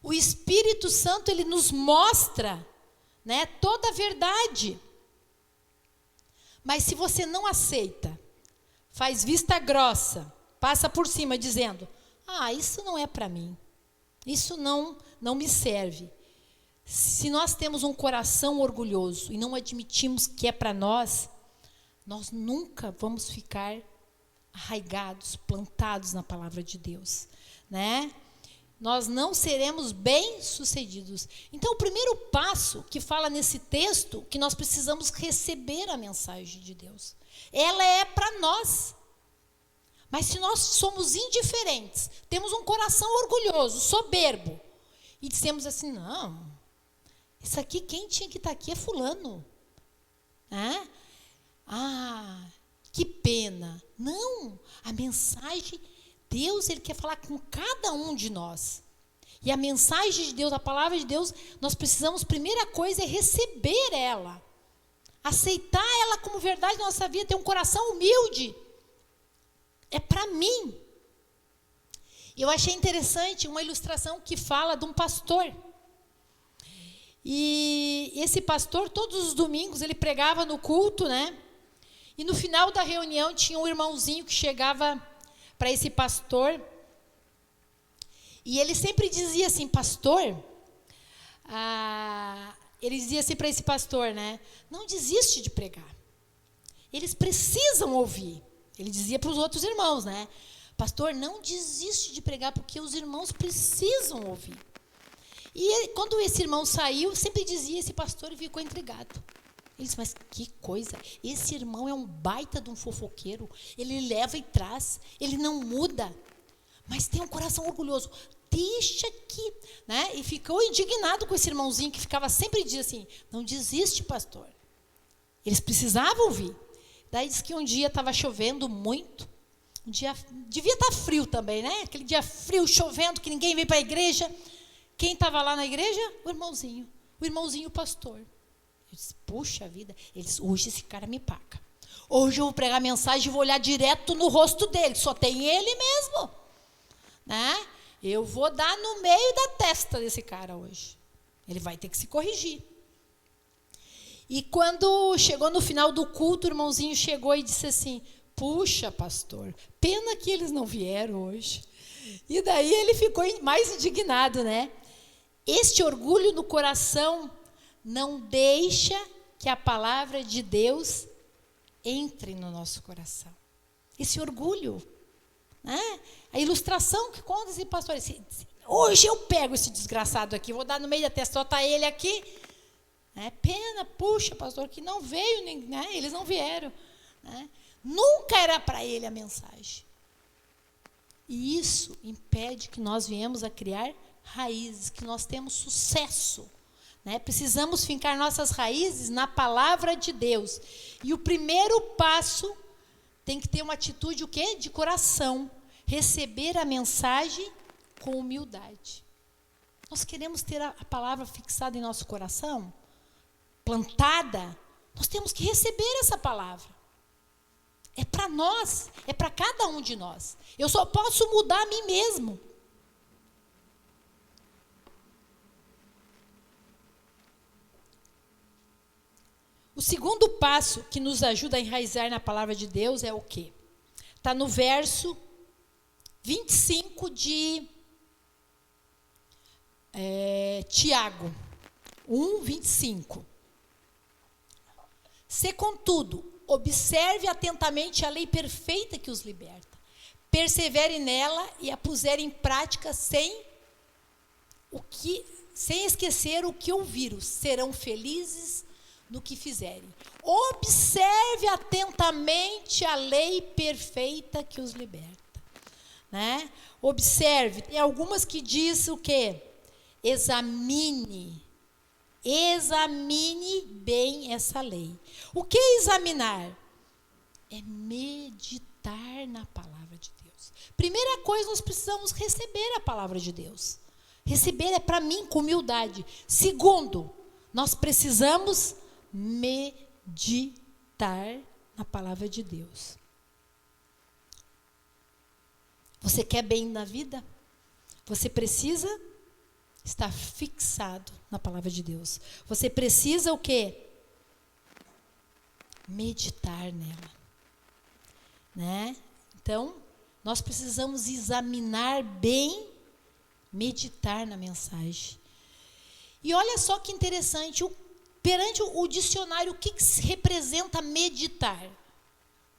o Espírito Santo, ele nos mostra, né, toda a verdade. Mas se você não aceita, faz vista grossa, passa por cima dizendo, isso não é para mim, isso não me serve. Se nós temos um coração orgulhoso e não admitimos que é para nós nunca vamos ficar arraigados, plantados na palavra de Deus, né? Nós não seremos bem-sucedidos. Então, o primeiro passo que fala nesse texto, que nós precisamos receber a mensagem de Deus. Ela é para nós. Mas se nós somos indiferentes, temos um coração orgulhoso, soberbo, e dissemos assim, não, isso aqui, quem tinha que estar aqui é fulano. Que pena. Não, a mensagem, Deus, ele quer falar com cada um de nós. E a mensagem de Deus, a palavra de Deus, nós precisamos, primeira coisa, é receber ela. Aceitar ela como verdade na nossa vida, ter um coração humilde. É para mim. Eu achei interessante uma ilustração que fala de um pastor. E esse pastor, todos os domingos, ele pregava no culto, né? E no final da reunião tinha um irmãozinho que chegava para esse pastor. E ele sempre dizia assim, pastor, ele dizia assim para esse pastor, né? Não desiste de pregar. Eles precisam ouvir. Ele dizia para os outros irmãos, né? Pastor, não desiste de pregar, porque os irmãos precisam ouvir. E quando esse irmão saiu, sempre dizia esse pastor e ficou intrigado. Ele disse, mas que coisa, esse irmão é um baita de um fofoqueiro, ele leva e traz, ele não muda, mas tem um coração orgulhoso, deixa aqui, né? E ficou indignado com esse irmãozinho que ficava sempre dizendo assim, não desiste, pastor, Eles precisavam ouvir. Daí diz que um dia estava chovendo muito. Um dia devia estar frio também, né? Aquele dia frio, chovendo, que ninguém veio para a igreja. Quem estava lá na igreja? O irmãozinho pastor. Eu disse, puxa vida. Ele disse, hoje esse cara me paga. Hoje eu vou pregar a mensagem e vou olhar direto no rosto dele. Só tem ele mesmo. Né? Eu vou dar no meio da testa desse cara hoje. Ele vai ter que se corrigir. E quando chegou no final do culto, o irmãozinho chegou e disse assim, puxa, pastor, pena que eles não vieram hoje. E daí ele ficou mais indignado, né? Este orgulho no coração não deixa que a palavra de Deus entre no nosso coração. Esse orgulho, né? A ilustração que conta esse pastor, hoje eu pego esse desgraçado aqui, vou dar no meio da testa, só tá ele aqui. Pena, puxa, pastor, que não veio, né? Eles não vieram. Né? Nunca era para ele a mensagem. E isso impede que nós viemos a criar raízes, que nós temos sucesso. Né? Precisamos fincar nossas raízes na palavra de Deus. E o primeiro passo tem que ter uma atitude o quê? De coração. Receber a mensagem com humildade. Nós queremos ter a palavra fixada em nosso coração? Plantada, nós temos que receber essa palavra. É para nós, é para cada um de nós. Eu só posso mudar a mim mesmo. O segundo passo que nos ajuda a enraizar na palavra de Deus é o quê? Está no verso 25 de Tiago 1, 25. Se, contudo, observe atentamente a lei perfeita que os liberta. Persevere nela e a puser em prática sem esquecer o que ouviram. Serão felizes no que fizerem. Observe atentamente a lei perfeita que os liberta. Né? Observe. Tem algumas que diz o quê? Examine bem essa lei. O que é examinar? É meditar na palavra de Deus. Primeira coisa, nós precisamos receber a palavra de Deus. Receber é para mim com humildade. Segundo, nós precisamos meditar na palavra de Deus. Você quer bem na vida? Você precisa estar fixado na palavra de Deus. Você precisa o quê? Meditar nela. Né? Então, nós precisamos examinar bem, meditar na mensagem. E olha só que interessante, perante o dicionário, o que representa meditar?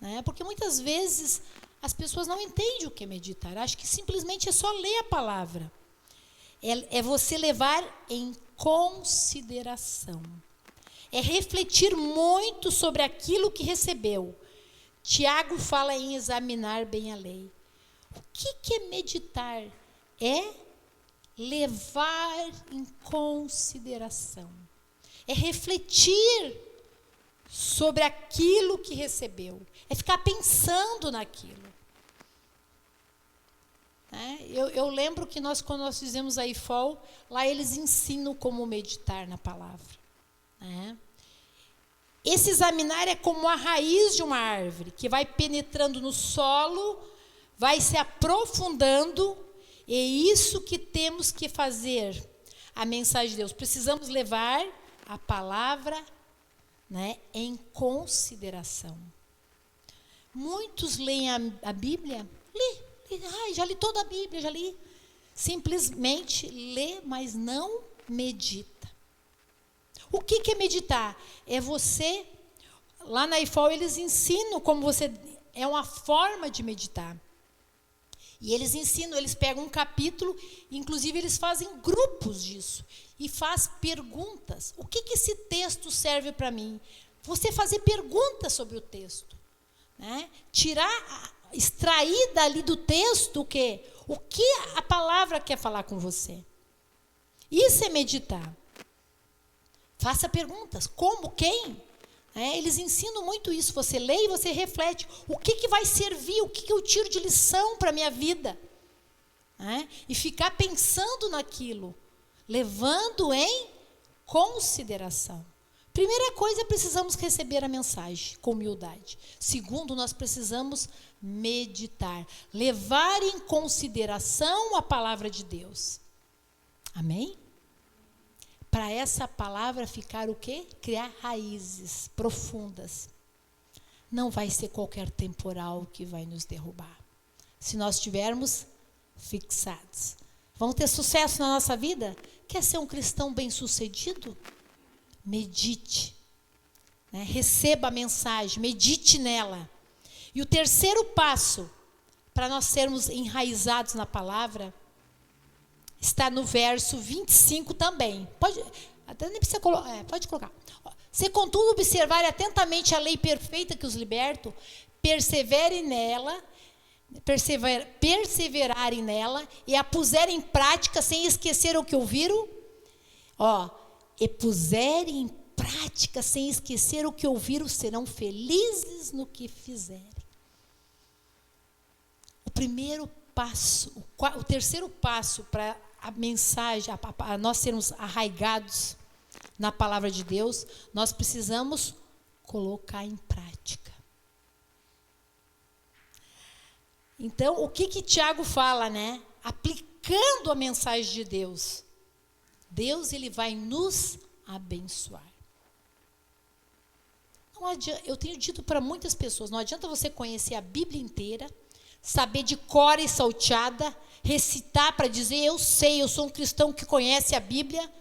Né? Porque muitas vezes as pessoas não entendem o que é meditar. Acham que simplesmente é só ler a palavra. É você levar em consideração. É refletir muito sobre aquilo que recebeu. Tiago fala em examinar bem a lei. O que é meditar? É levar em consideração. É refletir sobre aquilo que recebeu. É ficar pensando naquilo. Eu lembro que quando nós fizemos a IFOL, lá eles ensinam como meditar na palavra. Esse examinar é como a raiz de uma árvore, que vai penetrando no solo, vai se aprofundando, e é isso que temos que fazer. A mensagem de Deus. Precisamos levar a palavra, em consideração. Muitos leem a Bíblia, já li toda a Bíblia, já li. Simplesmente lê, mas não medita. O que é meditar? É você, lá na IFOL eles ensinam como você, é uma forma de meditar. E eles ensinam, eles pegam um capítulo, inclusive eles fazem grupos disso, e faz perguntas. O que esse texto serve para mim? Você fazer perguntas sobre o texto. Extrair dali do texto o quê? O que a palavra quer falar com você. Isso é meditar. Faça perguntas. Como? Quem? Eles ensinam muito isso. Você lê e você reflete. O que vai servir? O que eu tiro de lição para a minha vida? E ficar pensando naquilo, levando em consideração. Primeira coisa, precisamos receber a mensagem com humildade. Segundo, nós precisamos meditar, levar em consideração a palavra de Deus. Amém? Para essa palavra ficar o quê? Criar raízes profundas. Não vai ser qualquer temporal que vai nos derrubar. Se nós estivermos fixados. Vamos ter sucesso na nossa vida? Quer ser um cristão bem-sucedido? Medite. Receba a mensagem, medite nela. E o terceiro passo, para nós sermos enraizados na palavra, está no verso 25 também. Até nem precisa colocar. Pode colocar. Se contudo observarem atentamente a lei perfeita que os liberta, perseverarem nela e a puserem em prática sem esquecer o que ouviram. E puserem em prática sem esquecer o que ouviram, serão felizes no que fizerem. O primeiro passo, o terceiro passo para a mensagem, a nós sermos arraigados na palavra de Deus, nós precisamos colocar em prática. Então, o que Tiago fala, Aplicando a mensagem de Deus, Deus ele vai nos abençoar. Não adianta, eu tenho dito para muitas pessoas, não adianta você conhecer a Bíblia inteira, saber de cor e salteada, recitar para dizer, eu sei, eu sou um cristão que conhece a Bíblia,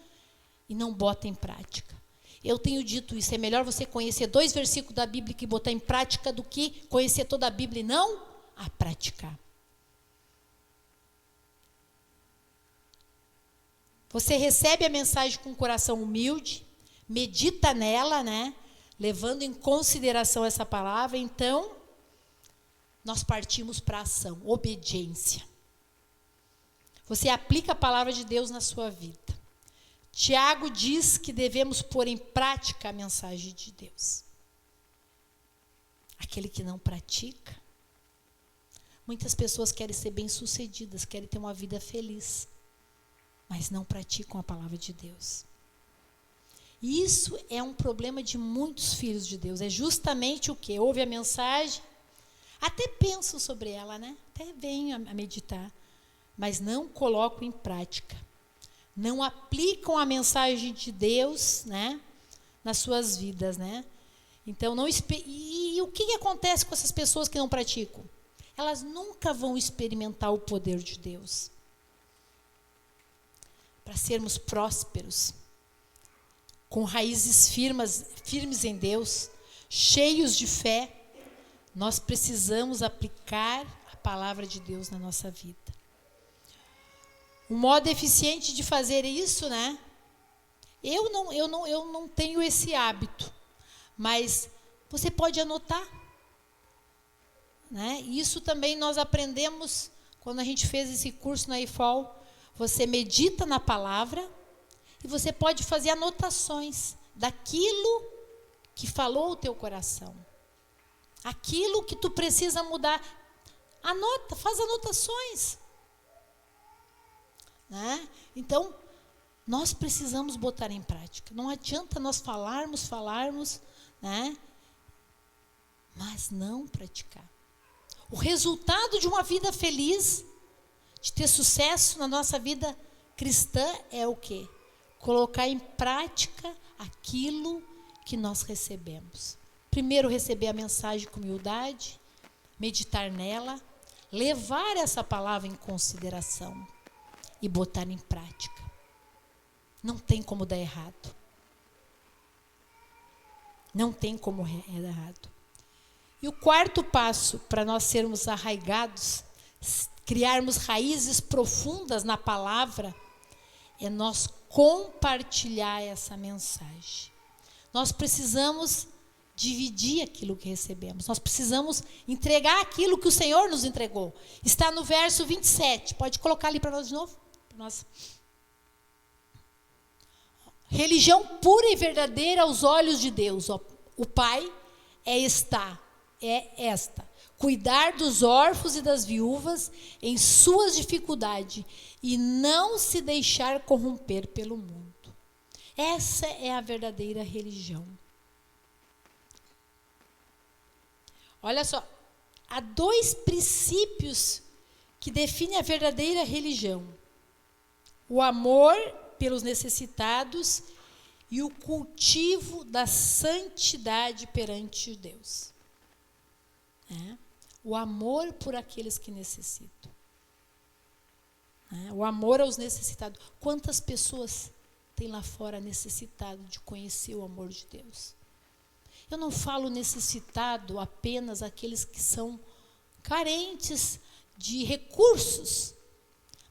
e não bota em prática. Eu tenho dito isso, é melhor você conhecer 2 versículos da Bíblia que botar em prática do que conhecer toda a Bíblia e não a praticar. Você recebe a mensagem com o coração humilde, medita nela, levando em consideração essa palavra, então nós partimos para a ação, obediência. Você aplica a palavra de Deus na sua vida. Tiago diz que devemos pôr em prática a mensagem de Deus. Aquele que não pratica. Muitas pessoas querem ser bem-sucedidas, querem ter uma vida feliz, mas não praticam a palavra de Deus. E isso é um problema de muitos filhos de Deus. É justamente o quê? Ouve a mensagem, até pensam sobre ela, até vêm a meditar, mas não colocam em prática. Não aplicam a mensagem de Deus, nas suas vidas, Então, e o que acontece com essas pessoas que não praticam? Elas nunca vão experimentar o poder de Deus. Para sermos prósperos, com raízes firmes em Deus, cheios de fé, nós precisamos aplicar a palavra de Deus na nossa vida. Um modo eficiente de fazer isso, eu não tenho esse hábito, mas você pode anotar. Isso também nós aprendemos quando a gente fez esse curso na IFOL. Você medita na palavra e você pode fazer anotações daquilo que falou o teu coração. Aquilo que tu precisa mudar. Anota, faz anotações. Então, nós precisamos botar em prática. Não adianta nós falarmos, mas não praticar. O resultado de uma vida feliz, de ter sucesso na nossa vida cristã é o quê? Colocar em prática aquilo que nós recebemos. Primeiro, receber a mensagem com humildade, meditar nela, levar essa palavra em consideração e botar em prática. Não tem como dar errado. Não tem como dar errado. E o quarto passo para nós sermos arraigados, criarmos raízes profundas na palavra, é nós compartilhar essa mensagem. Nós precisamos dividir aquilo que recebemos. Nós precisamos entregar aquilo que o Senhor nos entregou. Está no verso 27. Pode colocar ali para nós de novo? Religião pura e verdadeira aos olhos de Deus. o pai é esta: cuidar dos órfãos e das viúvas em suas dificuldades e não se deixar corromper pelo mundo. Essa é a verdadeira religião. Olha só, há 2 princípios que definem a verdadeira religião: o amor pelos necessitados e o cultivo da santidade perante Deus. O amor por aqueles que necessitam. O amor aos necessitados. Quantas pessoas tem lá fora necessitado de conhecer o amor de Deus? Eu não falo necessitado apenas aqueles que são carentes de recursos,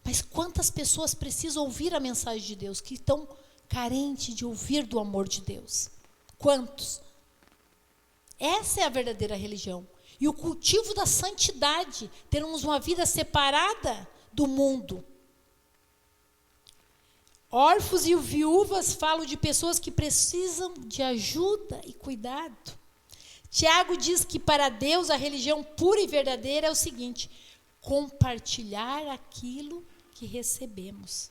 mas quantas pessoas precisam ouvir a mensagem de Deus, que estão carentes de ouvir do amor de Deus? Quantos? Essa é a verdadeira religião. E o cultivo da santidade, termos uma vida separada do mundo. Órfãos e viúvas, falo de pessoas que precisam de ajuda e cuidado. Tiago diz que para Deus a religião pura e verdadeira é o seguinte: compartilhar aquilo que recebemos.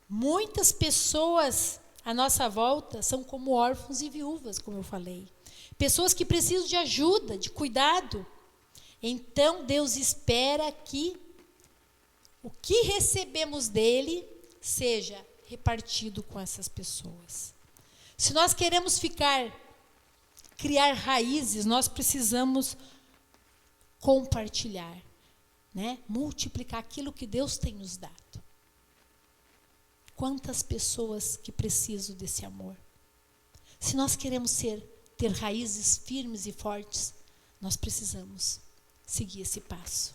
Muitas pessoas à nossa volta são como órfãos e viúvas, como eu falei. Pessoas que precisam de ajuda, de cuidado. Então Deus espera que o que recebemos dele seja repartido com essas pessoas. Se nós queremos criar raízes, nós precisamos compartilhar, multiplicar aquilo que Deus tem nos dado. Quantas pessoas que precisam desse amor? Se nós queremos ter raízes firmes e fortes, nós precisamos seguir esse passo.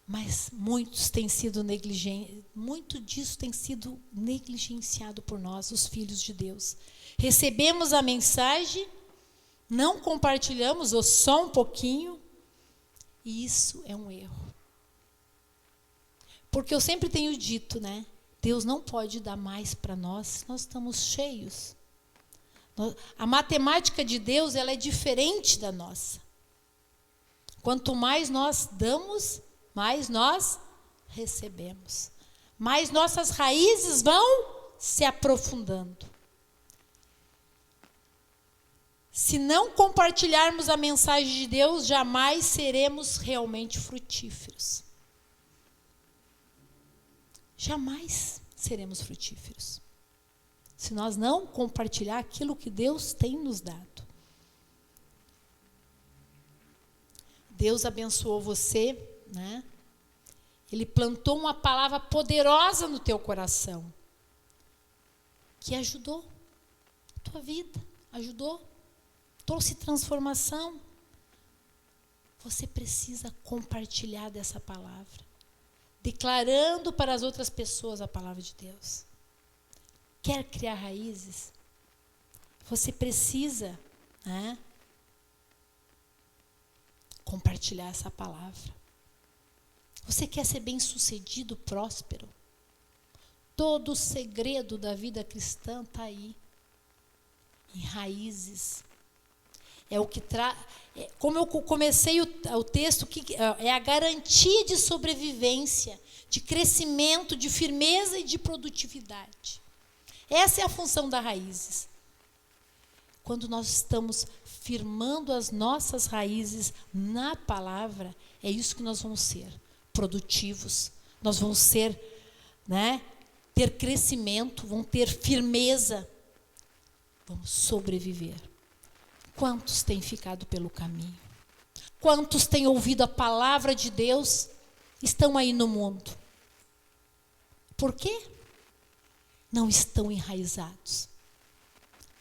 Mas muito disso tem sido negligenciado por nós, os filhos de Deus. Recebemos a mensagem, não compartilhamos, ou só um pouquinho, e isso é um erro. Porque eu sempre tenho dito, Deus não pode dar mais para nós se nós estamos cheios. A matemática de Deus, ela é diferente da nossa. Quanto mais nós damos, mais nós recebemos. Mais nossas raízes vão se aprofundando. Se não compartilharmos a mensagem de Deus, jamais seremos realmente frutíferos. Jamais seremos frutíferos. Se nós não compartilhar aquilo que Deus tem nos dado. Deus abençoou você, Ele plantou uma palavra poderosa no teu coração, que ajudou a tua vida, trouxe transformação. Você precisa compartilhar dessa palavra, declarando para as outras pessoas a palavra de Deus. Quer criar raízes? Você precisa, compartilhar essa palavra. Você quer ser bem-sucedido, próspero? Todo o segredo da vida cristã está aí, em raízes. É o que como eu comecei o texto, que é a garantia de sobrevivência, de crescimento, de firmeza e de produtividade. Essa é a função das raízes. Quando nós estamos firmando as nossas raízes na palavra, é isso que nós vamos ser, produtivos. Nós vamos ser, ter crescimento, vamos ter firmeza, vamos sobreviver. Quantos têm ficado pelo caminho? Quantos têm ouvido a palavra de Deus, estão aí no mundo? Por quê? Não estão enraizados.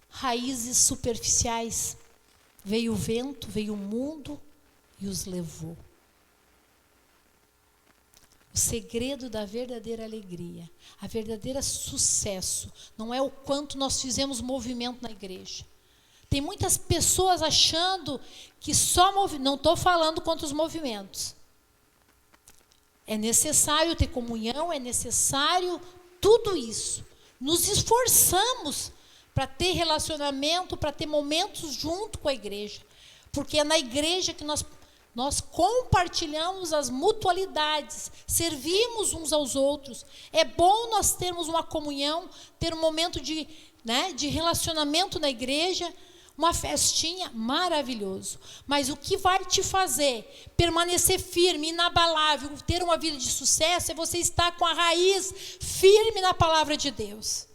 Raízes superficiais. Veio o vento, veio o mundo e os levou. O segredo da verdadeira alegria, a verdadeira sucesso, não é o quanto nós fizemos movimento na igreja. Tem muitas pessoas achando que só não estou falando contra os movimentos. É necessário ter comunhão, é necessário tudo isso. Nos esforçamos para ter relacionamento, para ter momentos junto com a igreja. Porque é na igreja que nós compartilhamos as mutualidades, servimos uns aos outros. É bom nós termos uma comunhão, ter um momento de relacionamento na igreja, uma festinha, maravilhoso. Mas o que vai te fazer permanecer firme, inabalável, ter uma vida de sucesso, é você estar com a raiz firme na palavra de Deus.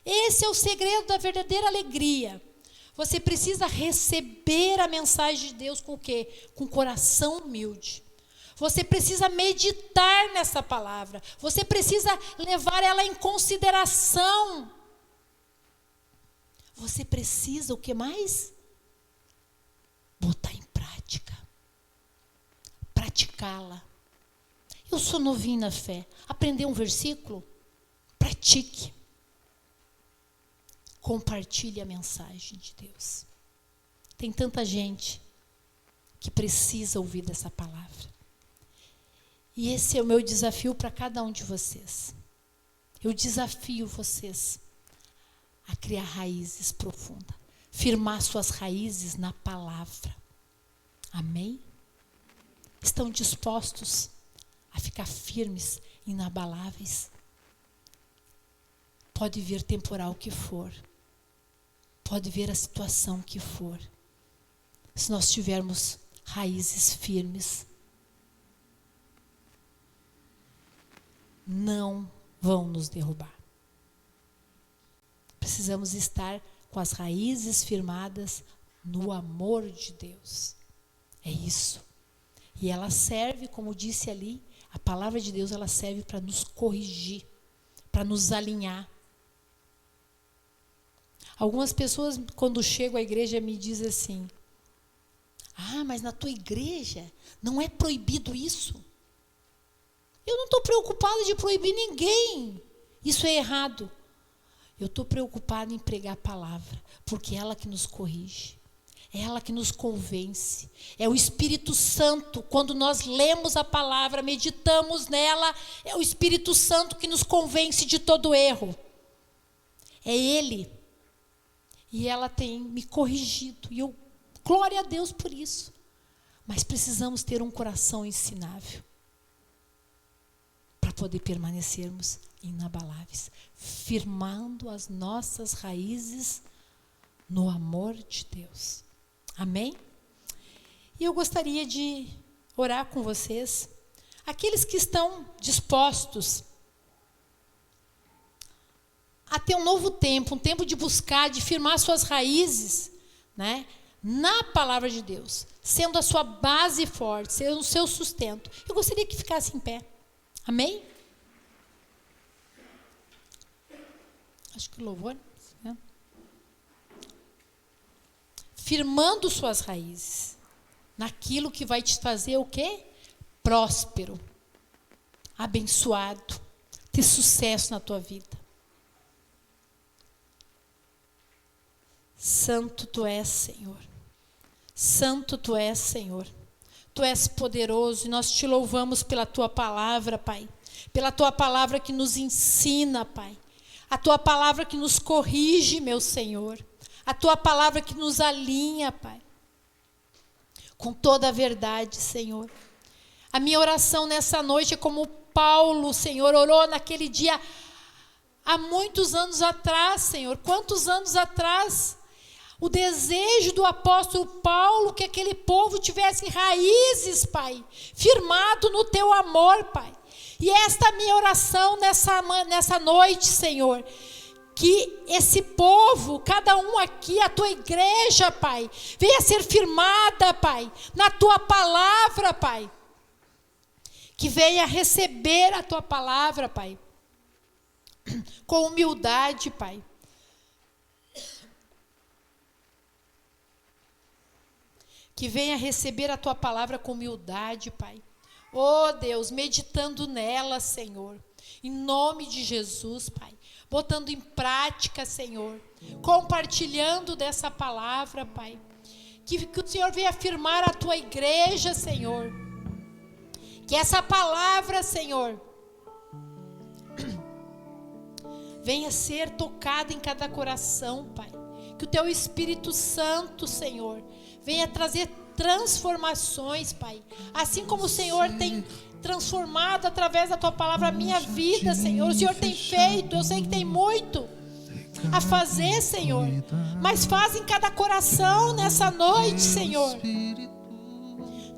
Esse é o segredo da verdadeira alegria. Você precisa receber a mensagem de Deus com o quê? Com o coração humilde. Você precisa meditar nessa palavra. Você precisa levar ela em consideração. Você precisa, o que mais? Botar em prática. Praticá-la. Eu sou novinho na fé. Aprender um versículo? Pratique. Compartilhe a mensagem de Deus. Tem tanta gente que precisa ouvir dessa palavra. E esse é o meu desafio para cada um de vocês. Eu desafio vocês a criar raízes profundas. Firmar suas raízes na palavra. Amém? Estão dispostos a ficar firmes, inabaláveis? Pode vir temporal que for. Pode vir a situação que for. Se nós tivermos raízes firmes, não vão nos derrubar. Precisamos estar com as raízes firmadas no amor de Deus. É isso. E ela serve, como disse ali, a palavra de Deus, ela serve para nos corrigir, para nos alinhar. Algumas pessoas, quando chegam à igreja, me dizem assim: mas na tua igreja não é proibido isso? Eu não estou preocupada de proibir ninguém. Isso é errado. Eu estou preocupada em pregar a palavra, porque é ela que nos corrige. É ela que nos convence. É o Espírito Santo, quando nós lemos a palavra, meditamos nela, é o Espírito Santo que nos convence de todo erro. É Ele. E ela tem me corrigido. E eu, glória a Deus por isso. Mas precisamos ter um coração ensinável para poder permanecermos inabaláveis, firmando as nossas raízes no amor de Deus. Amém? E eu gostaria de orar com vocês, aqueles que estão dispostos a ter um novo tempo, um tempo de buscar, de firmar suas raízes, na palavra de Deus, sendo a sua base forte, sendo o seu sustento. Eu gostaria que ficasse em pé. Amém? Acho que o louvor, firmando suas raízes naquilo que vai te fazer o quê? Próspero, abençoado, ter sucesso na tua vida. Santo tu és, Senhor. Santo tu és, Senhor. Tu és poderoso e nós te louvamos pela tua palavra, Pai. Pela tua palavra que nos ensina, Pai. A tua palavra que nos corrige, meu Senhor. A tua palavra que nos alinha, Pai. Com toda a verdade, Senhor. A minha oração nessa noite é como Paulo, Senhor, orou naquele dia há muitos anos atrás, Senhor. Quantos anos atrás? O desejo do apóstolo Paulo que aquele povo tivesse raízes, Pai, firmado no teu amor, Pai. E esta é a minha oração nessa noite, Senhor, que esse povo, cada um aqui, a tua igreja, Pai, venha ser firmada, Pai, na tua palavra, Pai. Que venha receber a tua palavra, Pai, com humildade, Pai. Que venha receber a tua palavra com humildade, Pai. Oh, Deus, meditando nela, Senhor. Em nome de Jesus, Pai. Botando em prática, Senhor. Compartilhando dessa palavra, Pai. Que o Senhor venha afirmar a tua igreja, Senhor. Que essa palavra, Senhor, venha ser tocada em cada coração, Pai. Que o Teu Espírito Santo, Senhor, venha trazer transformações, Pai. Assim como o Senhor tem transformado através da Tua palavra a minha vida, Senhor. O Senhor tem feito, eu sei que tem muito a fazer, Senhor. Mas faz em cada coração nessa noite, Senhor.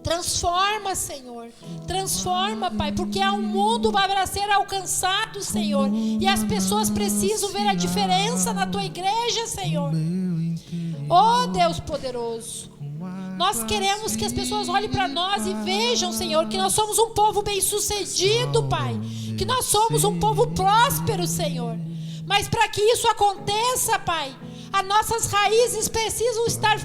Transforma, Senhor. Transforma, Pai, porque há um mundo para ser alcançado, Senhor. E as pessoas precisam ver a diferença na Tua igreja, Senhor. Oh, Deus poderoso. Nós queremos que as pessoas olhem para nós e vejam, Senhor, que nós somos um povo bem-sucedido, Pai. Que nós somos um povo próspero, Senhor. Mas para que isso aconteça, Pai, as nossas raízes precisam estar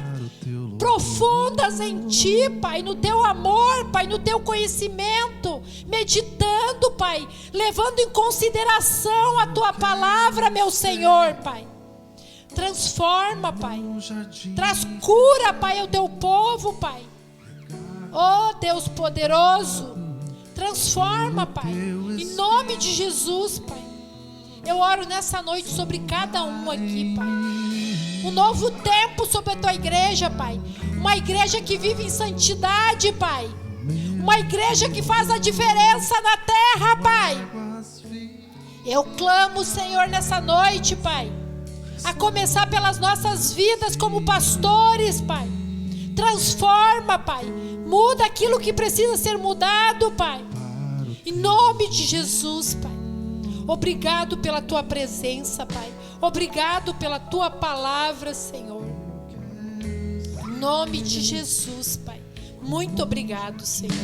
profundas em Ti, Pai, no Teu amor, Pai, no Teu conhecimento, meditando, Pai, levando em consideração a Tua palavra, meu Senhor, Pai. Transforma, Pai. Traz cura, Pai, ao Teu povo, Pai. Oh, Deus poderoso. Transforma, Pai. Em nome de Jesus, Pai. Eu oro nessa noite sobre cada um aqui, Pai. Um novo tempo sobre a Tua igreja, Pai. Uma igreja que vive em santidade, Pai. Uma igreja que faz a diferença na terra, Pai. Eu clamo, Senhor, nessa noite, Pai. A começar pelas nossas vidas como pastores, Pai. Transforma, Pai. Muda aquilo que precisa ser mudado, Pai. Em nome de Jesus, Pai. Obrigado pela Tua presença, Pai. Obrigado pela Tua palavra, Senhor. Em nome de Jesus, Pai. Muito obrigado, Senhor.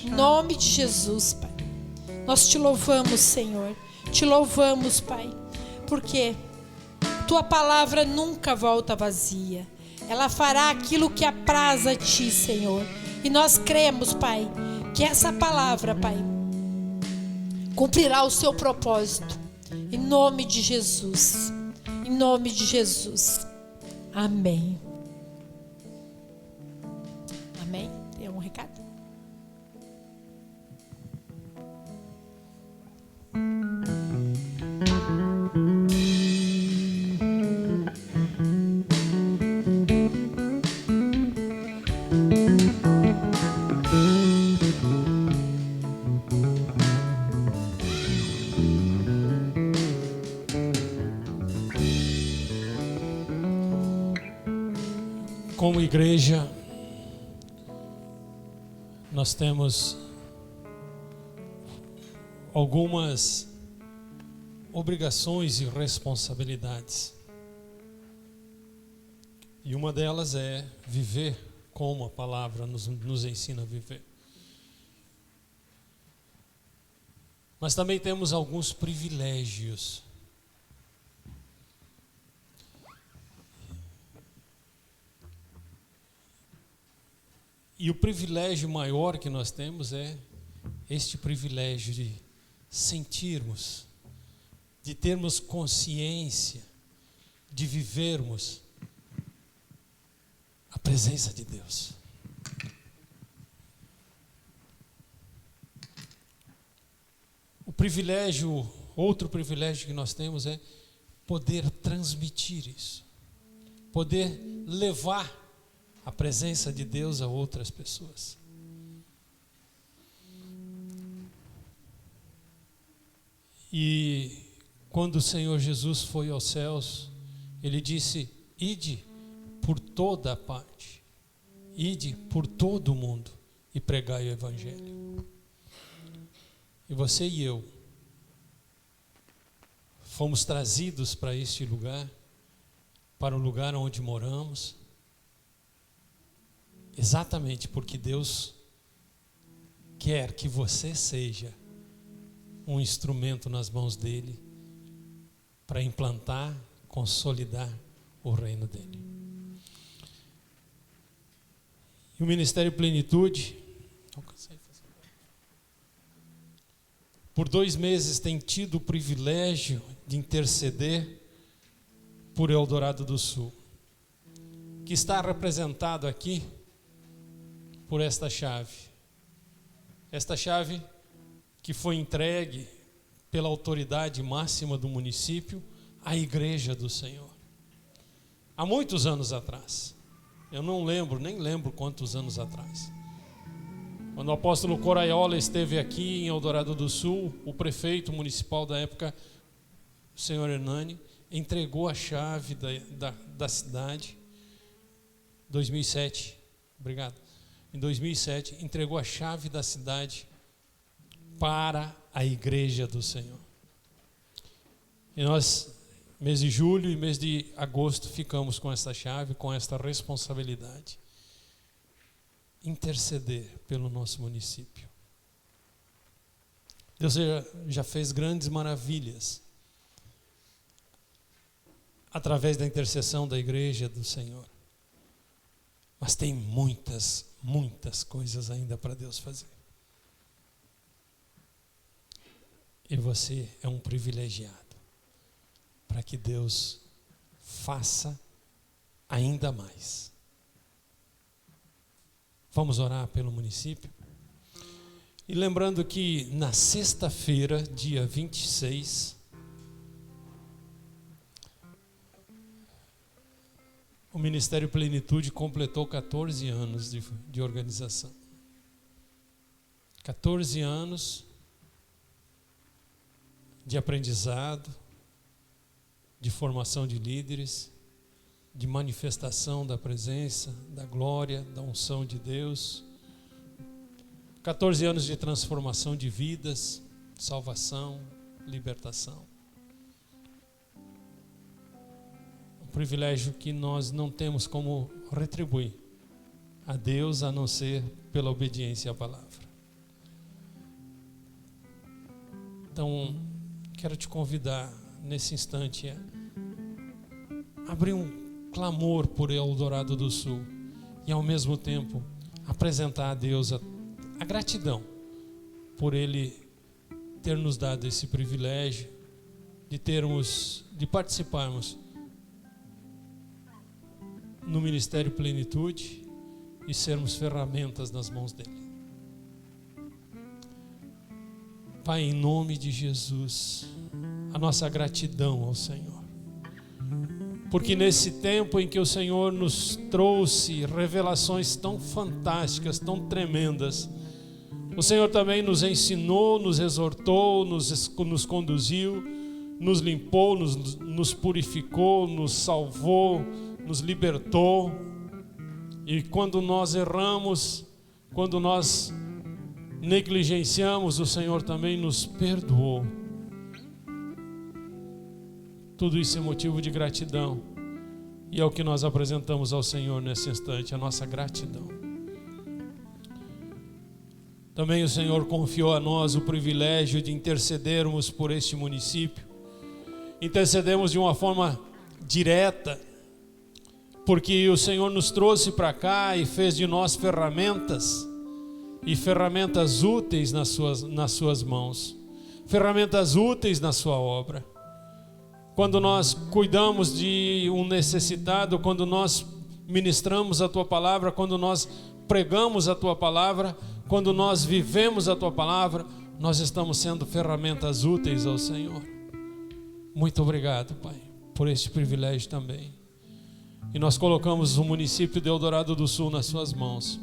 Em nome de Jesus, Pai. Nós Te louvamos, Senhor. Te louvamos, Pai. Porque Tua palavra nunca volta vazia. Ela fará aquilo que apraz a Ti, Senhor. E nós cremos, Pai, que essa palavra, Pai, cumprirá o seu propósito. Em nome de Jesus. Em nome de Jesus. Amém. Amém? Tem algum recado? Como igreja, nós temos algumas obrigações e responsabilidades. E uma delas é viver como a palavra nos ensina a viver. Mas também temos alguns privilégios. E o privilégio maior que nós temos é este privilégio de sentirmos, de termos consciência, de vivermos a presença de Deus. O privilégio, outro privilégio que nós temos é poder transmitir isso, poder levar a presença de Deus a outras pessoas. E quando o Senhor Jesus foi aos céus, Ele disse: ide por toda a parte, ide por todo o mundo e pregai o Evangelho. E você e eu fomos trazidos para este lugar, para o lugar onde moramos, exatamente porque Deus quer que você seja um instrumento nas mãos dEle para implantar, consolidar o reino dEle. E o Ministério Plenitude, por 2 meses tem tido o privilégio de interceder por Eldorado do Sul, que está representado aqui por esta chave que foi entregue pela autoridade máxima do município, a Igreja do Senhor. Há muitos anos atrás, eu não lembro, nem lembro quantos anos atrás, quando o apóstolo Coraiola esteve aqui em Eldorado do Sul, o prefeito municipal da época, o senhor Hernani, entregou a chave da cidade, 2007, obrigado, em 2007, entregou a chave da cidade para a Igreja do Senhor. E nós, mês de julho e mês de agosto, ficamos com esta chave, com esta responsabilidade. Interceder pelo nosso município. Deus já fez grandes maravilhas através da intercessão da Igreja do Senhor. Mas tem muitas, muitas coisas ainda para Deus fazer. E você é um privilegiado para que Deus faça ainda mais. Vamos orar pelo município? E lembrando que na sexta-feira, dia 26, o Ministério Plenitude completou 14 anos de organização. 14 anos de aprendizado, de formação de líderes, de manifestação da presença, da glória, da unção de Deus. 14 anos de transformação de vidas, salvação, libertação. Um privilégio que nós não temos como retribuir a Deus a não ser pela obediência à palavra. Então, quero te convidar nesse instante a abrir um clamor por Eldorado do Sul e ao mesmo tempo apresentar a Deus a gratidão por Ele ter nos dado esse privilégio de participarmos no Ministério Plenitude e sermos ferramentas nas mãos dEle. Pai, em nome de Jesus, a nossa gratidão ao Senhor. Porque nesse tempo em que o Senhor nos trouxe revelações tão fantásticas, tão tremendas, o Senhor também nos ensinou, nos exortou, nos conduziu, nos limpou, nos purificou, nos salvou, nos libertou. E quando nós erramos, quando nós negligenciamos, o Senhor também nos perdoou. Tudo isso é motivo de gratidão. E é o que nós apresentamos ao Senhor nesse instante, a nossa gratidão. Também o Senhor confiou a nós o privilégio de intercedermos por este município. Intercedemos de uma forma direta, porque o Senhor nos trouxe para cá e fez de nós ferramentas, e ferramentas úteis nas suas mãos, ferramentas úteis na sua obra. Quando nós cuidamos de um necessitado, quando nós ministramos a Tua Palavra, quando nós pregamos a Tua Palavra, quando nós vivemos a Tua Palavra, nós estamos sendo ferramentas úteis ao Senhor. Muito obrigado, Pai, por este privilégio também. E nós colocamos o município de Eldorado do Sul nas Suas mãos.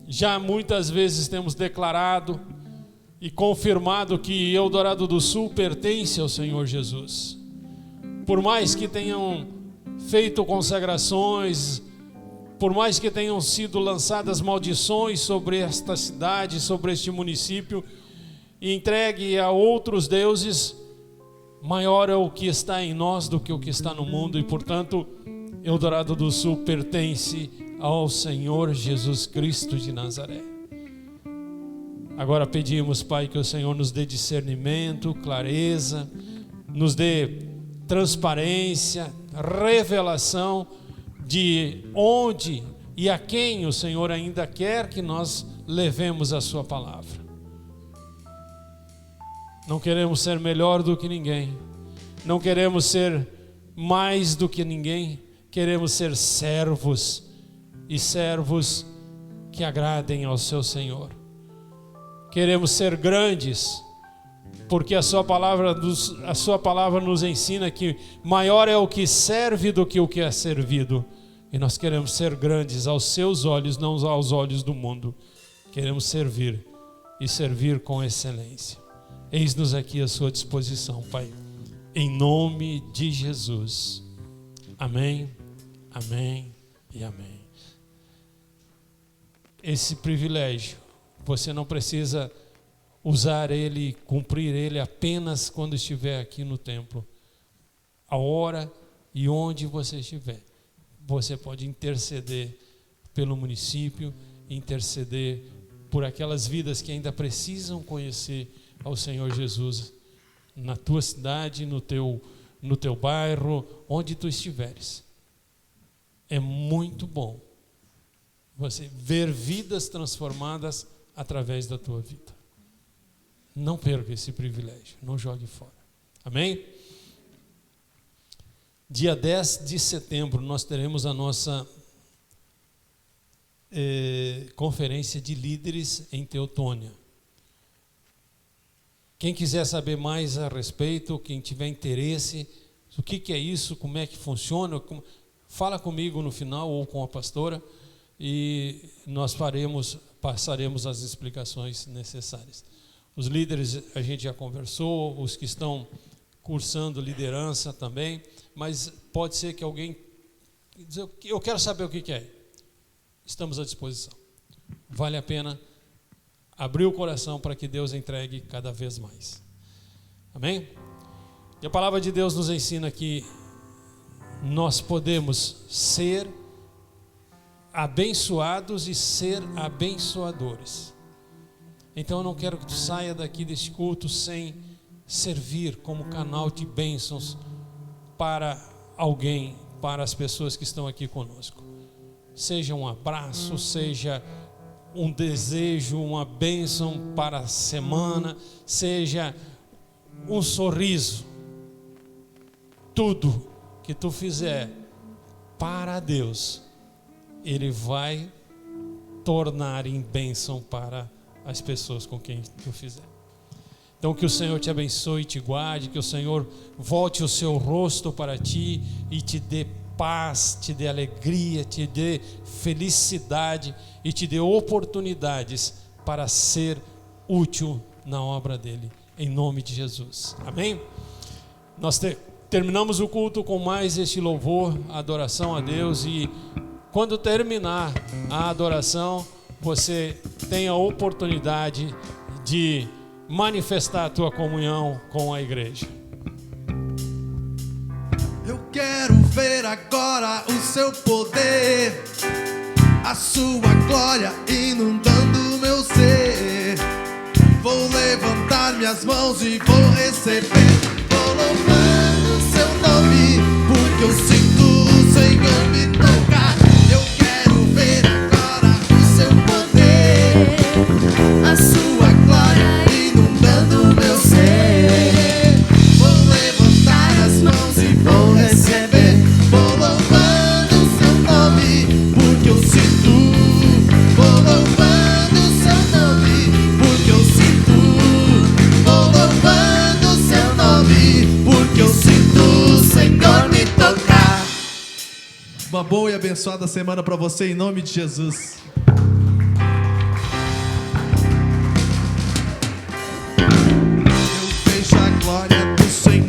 Já muitas vezes temos declarado e confirmado que Eldorado do Sul pertence ao Senhor Jesus. Por mais que tenham feito consagrações, por mais que tenham sido lançadas maldições sobre esta cidade, sobre este município, e entregue a outros deuses, maior é o que está em nós do que o que está no mundo, e portanto, Eldorado do Sul pertence ao Senhor Jesus Cristo de Nazaré. Agora pedimos, Pai, que o Senhor nos dê discernimento, clareza, nos dê transparência, revelação de onde e a quem o Senhor ainda quer que nós levemos a Sua palavra. Não queremos ser melhor do que ninguém, não queremos ser mais do que ninguém, queremos ser servos e servos que agradem ao Seu Senhor. Queremos ser grandes porque a sua palavra nos ensina que maior é o que serve do que o que é servido. E nós queremos ser grandes aos seus olhos, não aos olhos do mundo. Queremos servir e servir com excelência. Eis-nos aqui à sua disposição, Pai. Em nome de Jesus. Amém, amém e amém. Esse privilégio, você não precisa usar ele, cumprir ele apenas quando estiver aqui no templo. A hora e onde você estiver, você pode interceder pelo município, interceder por aquelas vidas que ainda precisam conhecer ao Senhor Jesus na tua cidade, no teu bairro, onde tu estiveres. É muito bom você ver vidas transformadas através da tua vida. Não perca esse privilégio, não jogue fora. Amém? Dia 10 de setembro nós teremos a nossa conferência de líderes em Teutônia. Quem quiser saber mais a respeito, quem tiver interesse, o que é isso, como é que funciona, fala comigo no final ou com a pastora e nós passaremos as explicações necessárias. Os líderes a gente já conversou, os que estão cursando liderança também, mas pode ser que alguém diz, eu quero saber o que é. Estamos à disposição. Vale a pena abrir o coração para que Deus entregue cada vez mais. Amém? E a palavra de Deus nos ensina que nós podemos ser abençoados e ser abençoadores. Então eu não quero que tu saia daqui deste culto sem servir como canal de bênçãos para alguém, para as pessoas que estão aqui conosco. Seja um abraço, seja um desejo, uma bênção para a semana, seja um sorriso. Tudo que tu fizer para Deus, Ele vai tornar em bênção para as pessoas com quem tu fizer. Então que o Senhor te abençoe e te guarde, que o Senhor volte o seu rosto para ti e te dê paz, te dê alegria, te dê felicidade e te dê oportunidades para ser útil na obra dele, em nome de Jesus. Amém? Nós terminamos o culto com mais este louvor, adoração a Deus, e quando terminar a adoração, você tem a oportunidade de manifestar a tua comunhão com a igreja. Eu quero ver agora o seu poder, a sua glória inundando o meu ser. Vou levantar minhas mãos e vou receber. Vou louvando o seu nome, porque eu sinto o Senhor me tocar. Eu quero ver agora o seu poder, a sua glória inundando o meu ser. Vou levantar as mãos e vou receber. Vou louvando o seu nome, porque eu sinto. Vou louvando o seu nome, porque eu sinto. Vou louvando o seu nome, porque eu sinto o Senhor me tocar. Uma boa e abençoada semana para você, em nome de Jesus. Eu vejo a glória do Senhor